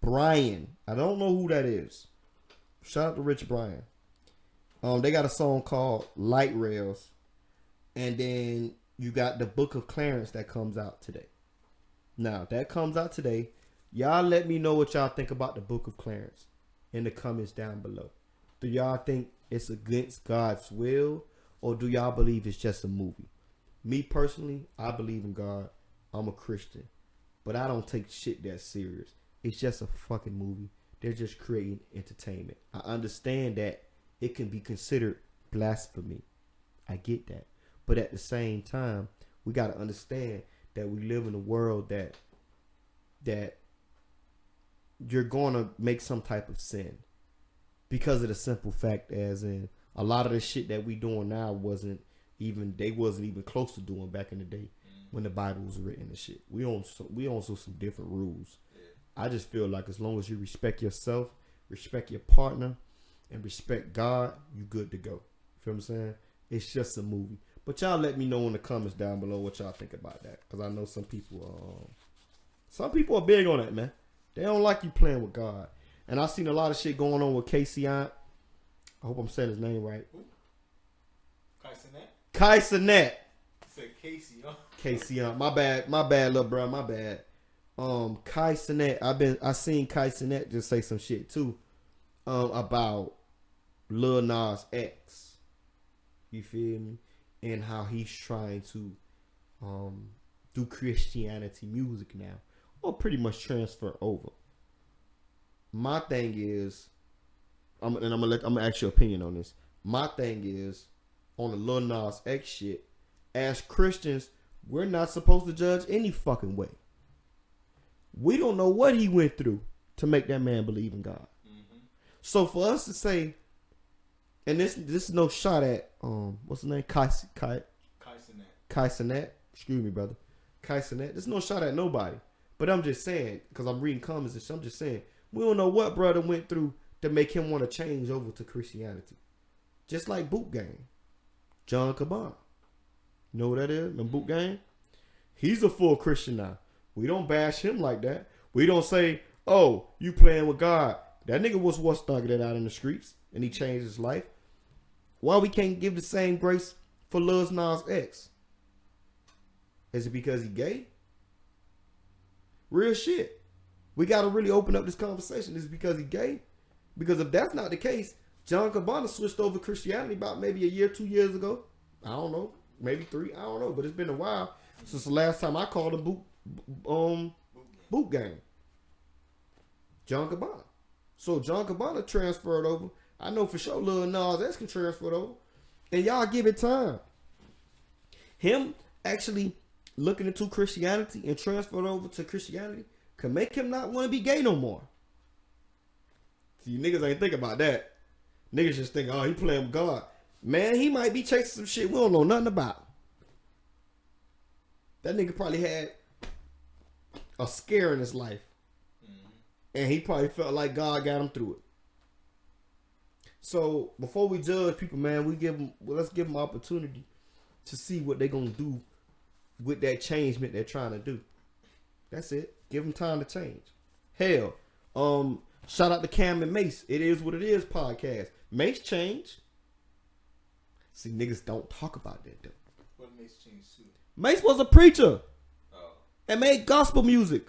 Brian. I don't know who that is. Shout out to Rich Brian. They got a song called Light Rails. And then you got the Book of Clarence that comes out today. Now, that comes out today. Y'all let me know what y'all think about the Book of Clarence in the comments down below. Do y'all think it's against God's will, or do y'all believe it's just a movie? Me personally, I believe in God. I'm a Christian, but I don't take shit that serious. It's just a fucking movie. They're just creating entertainment. I understand that it can be considered blasphemy. I get that. But at the same time, we got to understand that we live in a world that you're going to make some type of sin because of the simple fact as in a lot of the shit that we doing now wasn't even close to doing back in the day when the Bible was written and shit. We on some different rules. I just feel like as long as you respect yourself, respect your partner, and respect God, you good to go. Feel what I'm saying? It's just a movie. But y'all let me know in the comments down below what y'all think about that. Because I know some people are big on that, man. They don't like you playing with God. And I've seen a lot of shit going on with Casey Aunt. I hope I'm saying his name right. Kai Cenat. Said Casey, huh? Casey Aunt. My bad, little bro. My bad. Kai Cenat. I seen Kai Cenat just say some shit too. About Lil Nas X. You feel me? And how he's trying to do Christianity music now, or pretty much transfer over. My thing is, I'm gonna ask your opinion on this. My thing is, on the Lil Nas X shit, as Christians, we're not supposed to judge any fucking way. We don't know what he went through to make that man believe in God. Mm-hmm. So for us to say, and this is no shot at what's his name? Kai Cenat. Excuse me, brother. Kai Cenat. There's no shot at nobody. But I'm just saying, because I'm reading comments and shit, I'm just saying, we don't know what brother went through to make him want to change over to Christianity. Just like Boot Gang. John Cabana. You know who that is? And Boot Gang? He's a full Christian now. We don't bash him like that. We don't say, oh, you playing with God. That nigga was what's thugging it out in the streets. And he changed his life. Why we can't give the same grace for Lil Nas X? Is it because he gay? Real shit. We got to really open up this conversation. Is it because he gay? Because if that's not the case, John Cabana switched over to Christianity about maybe a year, 2 years ago. I don't know. Maybe 3. I don't know. But it's been a while since the last time I called him Boot Gang. John Cabana. So John Cabana transferred over. I know for sure Lil Nas X can transfer over. And y'all give it time. Him actually looking into Christianity and transferring over to Christianity can make him not want to be gay no more. See, niggas ain't think about that. Niggas just think, oh, he playing with God. Man, he might be chasing some shit we don't know nothing about. That nigga probably had a scare in his life. And he probably felt like God got him through it. So before we judge people, man, let's give them opportunity to see what they're gonna do with that changement they're trying to do. That's it. Give them time to change. Hell, shout out to Cam and Mace. It is what it is podcast. Mace changed. See, niggas don't talk about that though. What Mace changed too? Mace was a preacher. And made gospel music.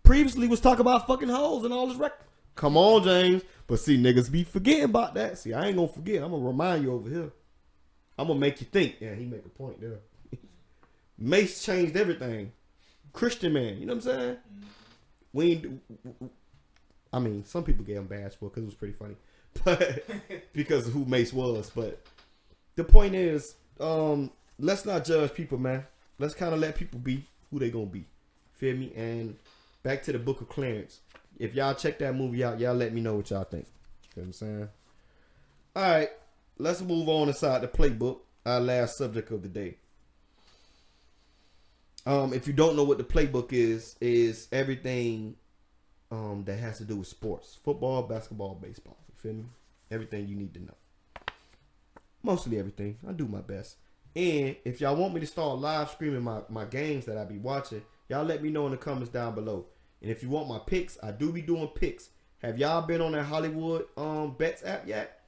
Previously was talking about fucking hoes and all this record. Come on, James. But see, niggas be forgetting about that. See, I ain't gonna forget. I'm gonna remind you over here. I'm gonna make you think. Yeah, he make a point there. Mace changed everything. Christian man, you know what I'm saying? I mean, some people gave him bash for it because it was pretty funny. But because of who Mace was. But the point is, let's not judge people, man. Let's kind of let people be who they gonna be. Feel me? And back to the Book of Clarence. If y'all check that movie out, y'all let me know what y'all think. Feel what I'm saying? Alright, let's move on inside the playbook. Our last subject of the day. If you don't know what the playbook is everything that has to do with sports. Football, basketball, baseball. You feel me? Everything you need to know. Mostly everything. I do my best. And if y'all want me to start live streaming my games that I be watching, y'all let me know in the comments down below. And if you want my picks, I do be doing picks. Have y'all been on that Hollywood bets app yet?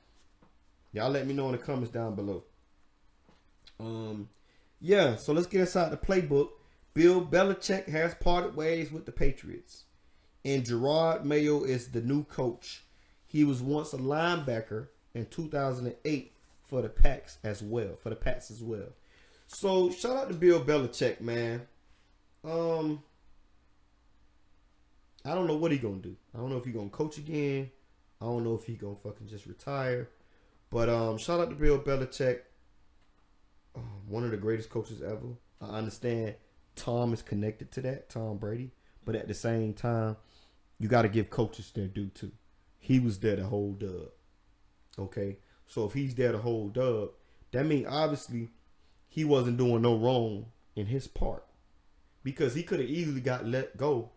Y'all let me know in the comments down below. Yeah, so let's get inside the playbook. Bill Belichick has parted ways with the Patriots. And Gerard Mayo is the new coach. He was once a linebacker in 2008 for the Pats as well. So shout out to Bill Belichick, man. I don't know what he gonna do. I don't know if he gonna coach again. I don't know if he gonna fucking just retire. But shout out to Bill Belichick. One of the greatest coaches ever. I understand Tom is connected to that, Tom Brady. But at the same time, you got to give coaches their due too. He was there to hold up. Okay? So if he's there to hold up, that means obviously he wasn't doing no wrong in his part. Because he could have easily got let go.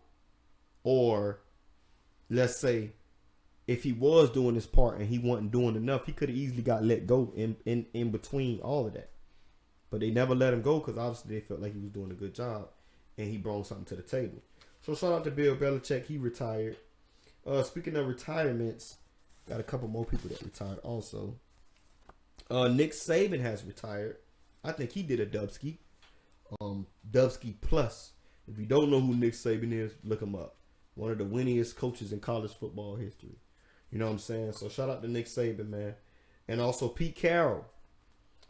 Or let's say if he was doing his part and he wasn't doing enough, he could have easily got let go in between all of that. But they never let him go because obviously they felt like he was doing a good job and he brought something to the table. So shout out to Bill Belichick. He retired. Speaking of retirements, got a couple more people that retired also. Nick Saban has retired. I think he did a Dubsky. Dubsky Plus. If you don't know who Nick Saban is, look him up. One of the winningest coaches in college football history. You know what I'm saying? So shout out to Nick Saban, man. And also Pete Carroll.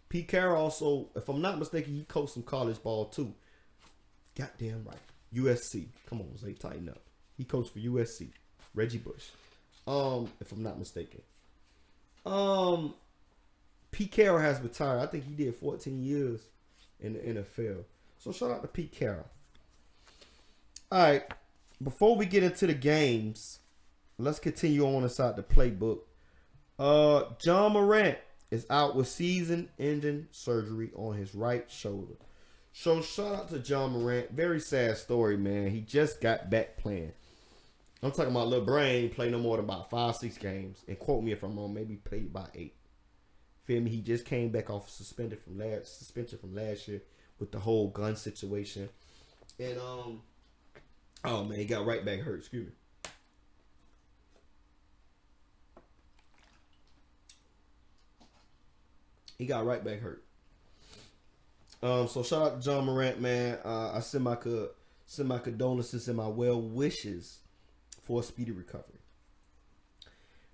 Pete Carroll also, if I'm not mistaken, he coached some college ball too. Goddamn right. USC. Come on, Zay, tighten up. He coached for USC. Reggie Bush. If I'm not mistaken. Pete Carroll has retired. I think he did 14 years in the NFL. So shout out to Pete Carroll. Alright. Before we get into the games, let's continue on inside the playbook. John Morant is out with season-ending surgery on his right shoulder. So shout out to John Morant. Very sad story, man. He just got back playing. I'm talking about LeBron ain't played no more than about 5-6 games. And quote me if I'm wrong, maybe played about 8. Feel me? He just came back off suspension from last year with the whole gun situation. And oh man, he got right back hurt. Excuse me. He got right back hurt. So shout out to John Morant, man. I send my condolences and my well wishes for a speedy recovery.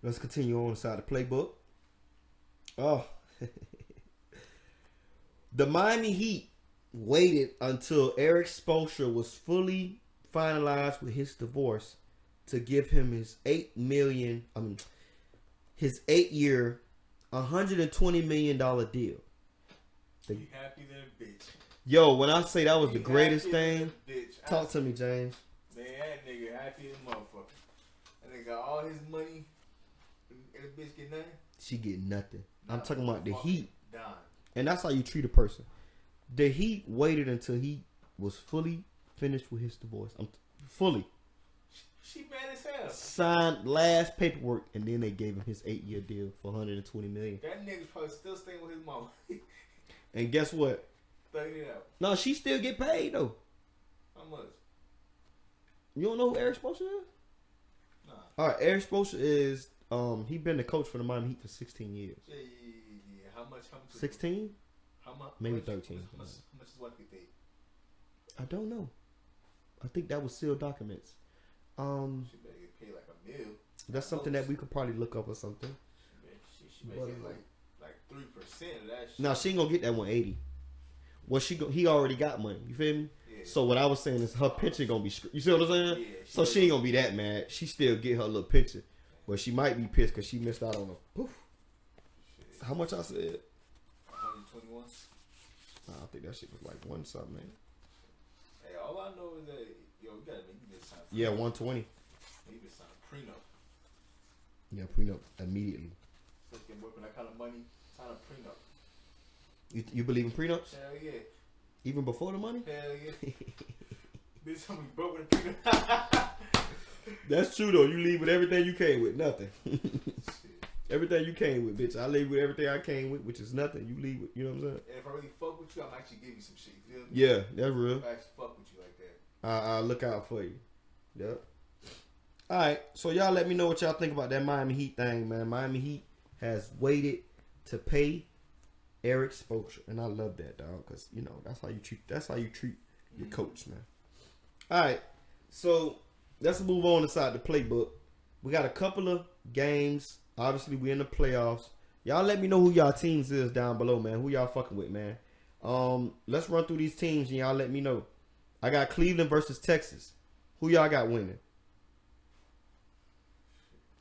Let's continue on inside the playbook. Oh, the Miami Heat waited until Eric Spoelstra was fully finalized with his divorce to give him his his 8-year, $120 million deal. You happy than a bitch. Yo, when I say that was the greatest thing, talk to me, James. Man, that nigga happy as a motherfucker. That nigga got all his money, and the bitch get nothing. She get nothing. I'm talking about the Heat. Done. And that's how you treat a person. The Heat waited until he was fully finished with his divorce. Fully. She mad as hell. Signed last paperwork, and then they gave him his 8-year deal for $120 million. That nigga's probably still staying with his mama. And guess what? Thugging it out. No, she still get paid though. How much? You don't know who Eric Spoelstra is? Nah. All right, Eric Spoelstra is he been the coach for the Miami Heat for 16 years. Yeah. How much? 16? How much? Maybe 13. How much is what get paid? I don't know. I think that was sealed documents. She better get paid like $1 million. That's something that we could probably look up or something. She better get like 3% of that shit. No, she ain't gonna get that 180. Well, he already got money. You feel me? Yeah. So what I was saying is her pension gonna be. You see what I'm saying? Yeah, so she ain't gonna be that mad. She still get her little pension, but she might be pissed because she missed out on a. Poof. How much I said? 121. Nah, I think that shit was like 1 something, man. Hey, all I know is that we gotta make this time. Yeah, 120. Maybe sign a prenup. Yeah, prenup immediately. Just get working that kind of money. Sign a prenup. You believe in prenups? Hell yeah. Even before the money? Hell yeah. Bitch, I'm gonna be broke with a peanut. That's true though. You leave with everything you came with, nothing. Everything you came with, bitch. I leave with everything I came with, which is nothing. You leave with, you know what I'm saying? And if I really fuck with you, I'm actually give you some shit. You feel me? Yeah, that's real. If I actually fuck with you like that. I'll look out for you. Yep. All right, so y'all let me know what y'all think about that Miami Heat thing, man. Miami Heat has waited to pay Eric Spoelstra, and I love that, dog, because you know that's how you treat your coach, man. All right, so let's move on inside the playbook. We got a couple of games. Obviously, we in the playoffs. Y'all let me know who y'all teams is down below, man. Who y'all fucking with, man? Let's run through these teams and y'all let me know. I got Cleveland versus Texas. Who y'all got winning?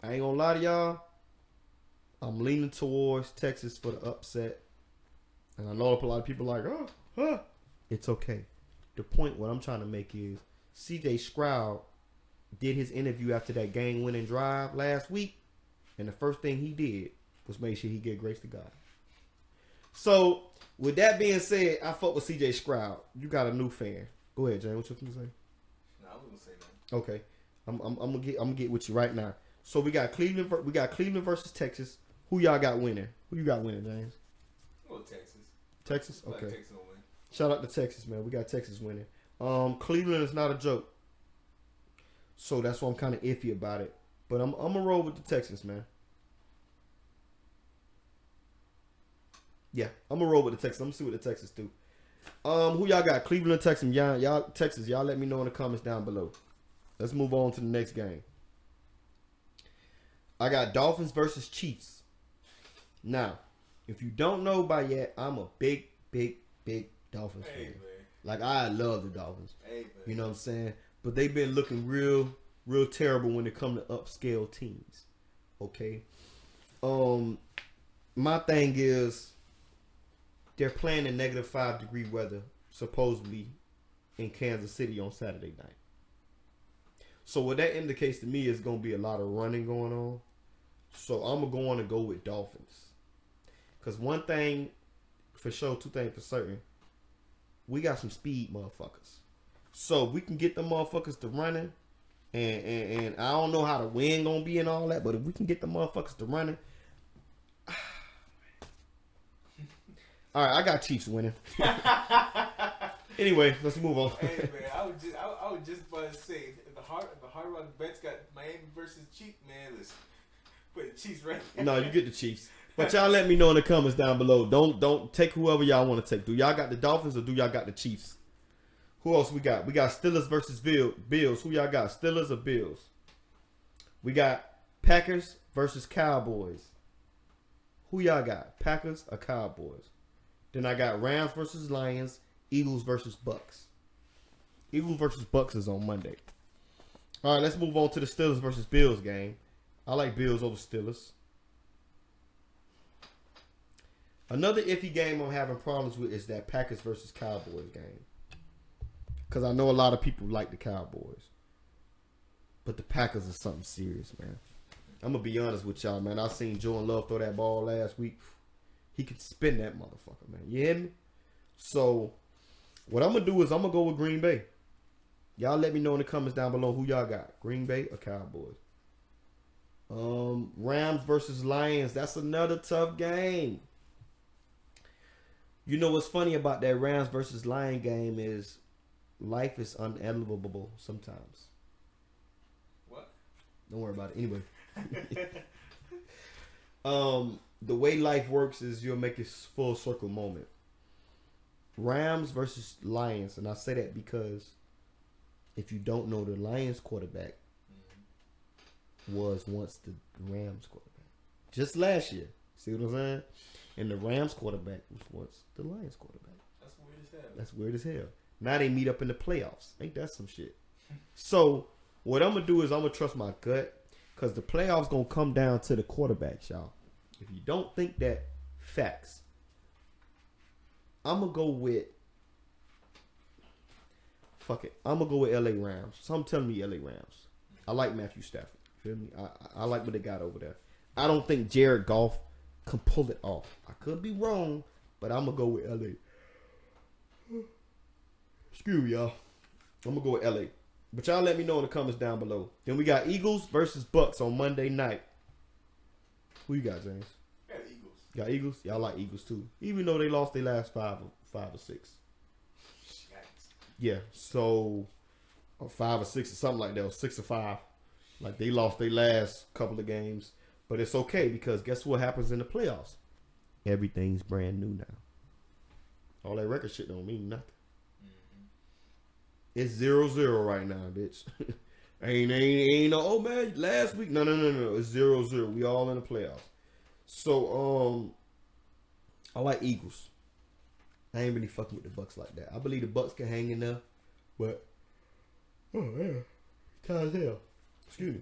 I ain't gonna lie to y'all. I'm leaning towards Texas for the upset. And I know a lot of people are like, it's okay. The point what I'm trying to make is CJ Stroud did his interview after that game-winning drive last week. And the first thing he did was make sure he get grace to God. So, with that being said, I fuck with CJ Stroud. You got a new fan. Go ahead, Jane. What you gonna say? Nah, I was gonna say that. Okay, I'm gonna get with you right now. So we got Cleveland. We got Cleveland versus Texas. Who y'all got winning? Who you got winning, James? Well, Texas. Texas. Like Okay. Texas will win. Shout out to Texas, man. We got Texas winning. Cleveland is not a joke. So that's why I'm kind of iffy about it. But I'm gonna roll with the Texans, man. Yeah, I'm gonna roll with the Texans. I'm gonna see what the Texans do. Who y'all got? Cleveland or Texans? Y'all Texas. Y'all let me know in the comments down below. Let's move on to the next game. I got Dolphins versus Chiefs. Now, if you don't know by yet, I'm a big Dolphins fan. Man. Like, I love the Dolphins. Man. You know what I'm saying? But they've been looking real terrible when it comes to upscale teams. Okay? My thing is, they're playing in -5-degree weather, supposedly, in Kansas City on Saturday night. So what that indicates to me is going to be a lot of running going on. So I'm going to go with Dolphins. Because one thing for sure, two things for certain, we got some speed motherfuckers. So we can get the motherfuckers to running, and I don't know how the wind going to be and all that, but if we can get the motherfuckers to running, all right, I got Chiefs winning. Anyway, let's move on. Hey man, I was just about to say, if the Hard Rock bets got Miami versus Chiefs, man, listen, put the Chiefs right there. No, you get the Chiefs. But y'all let me know in the comments down below. Don't take whoever y'all want to take. Do y'all got the Dolphins or do y'all got the Chiefs? Who else we got? We got Steelers versus Bills. Who y'all got? Steelers or Bills? We got Packers versus Cowboys. Who y'all got? Packers or Cowboys? Then I got Rams versus Lions. Eagles versus Bucks. Eagles versus Bucks is on Monday. All right, let's move on to the Steelers versus Bills game. I like Bills over Steelers. Another iffy game I'm having problems with is that Packers versus Cowboys game. Because I know a lot of people like the Cowboys. But the Packers are something serious, man. I'm going to be honest with y'all, man. I seen Jordan Love throw that ball last week. He could spin that motherfucker, man. You hear me? So, what I'm going to do is I'm going to go with Green Bay. Y'all let me know in the comments down below who y'all got. Green Bay or Cowboys. Rams versus Lions. That's another tough game. You know what's funny about that Rams versus Lion game is life is unelevable sometimes. What? Don't worry about it. Anyway. The way life works is you'll make a full circle moment. Rams versus Lions. And I say that because if you don't know, the Lions quarterback was once the Rams quarterback. Just last year. See what I'm saying? And the Rams quarterback was once the Lions quarterback. That's weird as hell. That's weird as hell. Now they meet up in the playoffs. Ain't that some shit? So, what I'm going to do is I'm going to trust my gut. Because the playoffs going to come down to the quarterbacks, y'all. If you don't think that, facts. I'm going to go with... Fuck it. I'm going to go with LA Rams. Some telling me LA Rams. I like Matthew Stafford. Feel me? I like what they got over there. I don't think Jared Goff can pull it off. I could be wrong, but I'm going to go with LA. Screw y'all. I'm gonna go with LA. But y'all let me know in the comments down below. Then we got Eagles versus Bucks on Monday night. Who you got, James? I got Eagles. Got Eagles? Y'all like Eagles too. Even though they lost their last five or six. Yeah, so or 5 or 6 or something like that, or 6 or 5. Like they lost their last couple of games. But it's okay because guess what happens in the playoffs? Everything's brand new now. All that record shit don't mean nothing. It's 0-0 right now, bitch. ain't no, oh man, last week. No. It's 0-0. We all in the playoffs. So I like Eagles. I ain't really fucking with the Bucks like that. I believe the Bucks can hang in there, but oh man, tight as hell. Excuse me.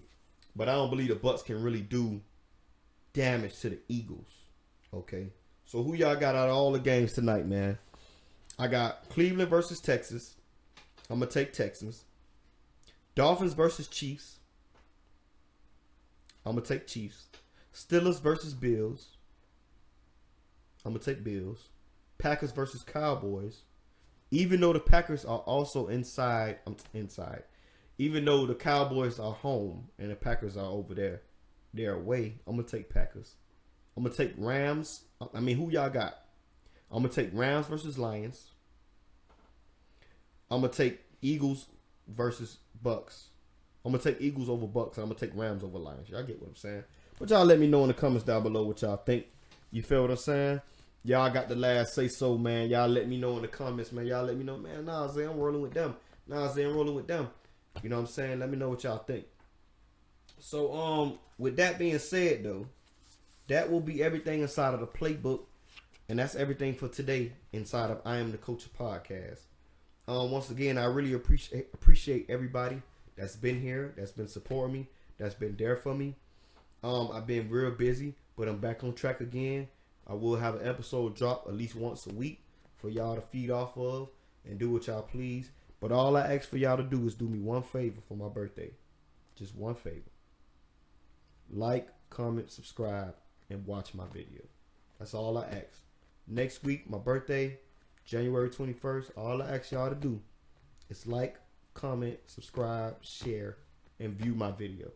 But I don't believe the Bucks can really do damage to the Eagles. Okay. So who y'all got out of all the games tonight, man? I got Cleveland versus Texas. I'm gonna take Texans. Dolphins versus Chiefs. I'm gonna take Chiefs. Steelers versus Bills. I'm gonna take Bills. Packers versus Cowboys. Even though the Packers are also inside. Even though the Cowboys are home and the Packers are over there, they're away. I'm gonna take Packers. I'm gonna take Rams. I mean, who y'all got? I'm gonna take Rams versus Lions. I'm gonna take Eagles versus Bucks. I'm gonna take Eagles over Bucks. And I'm gonna take Rams over Lions. Y'all get what I'm saying? But y'all let me know in the comments down below what y'all think. You feel what I'm saying? Y'all got the last say so, man. Y'all let me know in the comments, man. Y'all let me know, man. Nah, Zay, I'm rolling with them. Nah, Zay, I'm rolling with them. You know what I'm saying? Let me know what y'all think. So, with that being said, though, that will be everything inside of the playbook. And that's everything for today inside of I Am the Culture podcast. Once again, I really appreciate everybody that's been here, that's been supporting me, that's been there for me. I've been real busy, but I'm back on track again. I will have an episode drop at least once a week for y'all to feed off of and do what y'all please. But all I ask for y'all to do is do me one favor for my birthday. Just one favor. Like, comment, subscribe, and watch my video. That's all I ask. Next week, my birthday, January 21st, all I ask y'all to do is like, comment, subscribe, share, and view my video.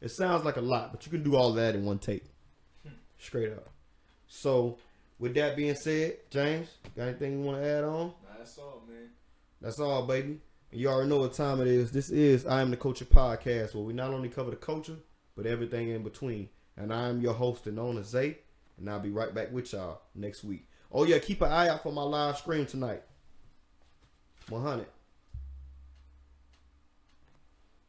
It sounds like a lot, but you can do all that in one take. Straight up. So, with that being said, James, got anything you want to add on? Nah, that's all, man. That's all, baby. And you already know what time it is. This is I Am the Culture podcast, where we not only cover the culture, but everything in between. And I am your host and owner, Zay. And I'll be right back with y'all next week. Oh, yeah, keep an eye out for my live stream tonight. 100.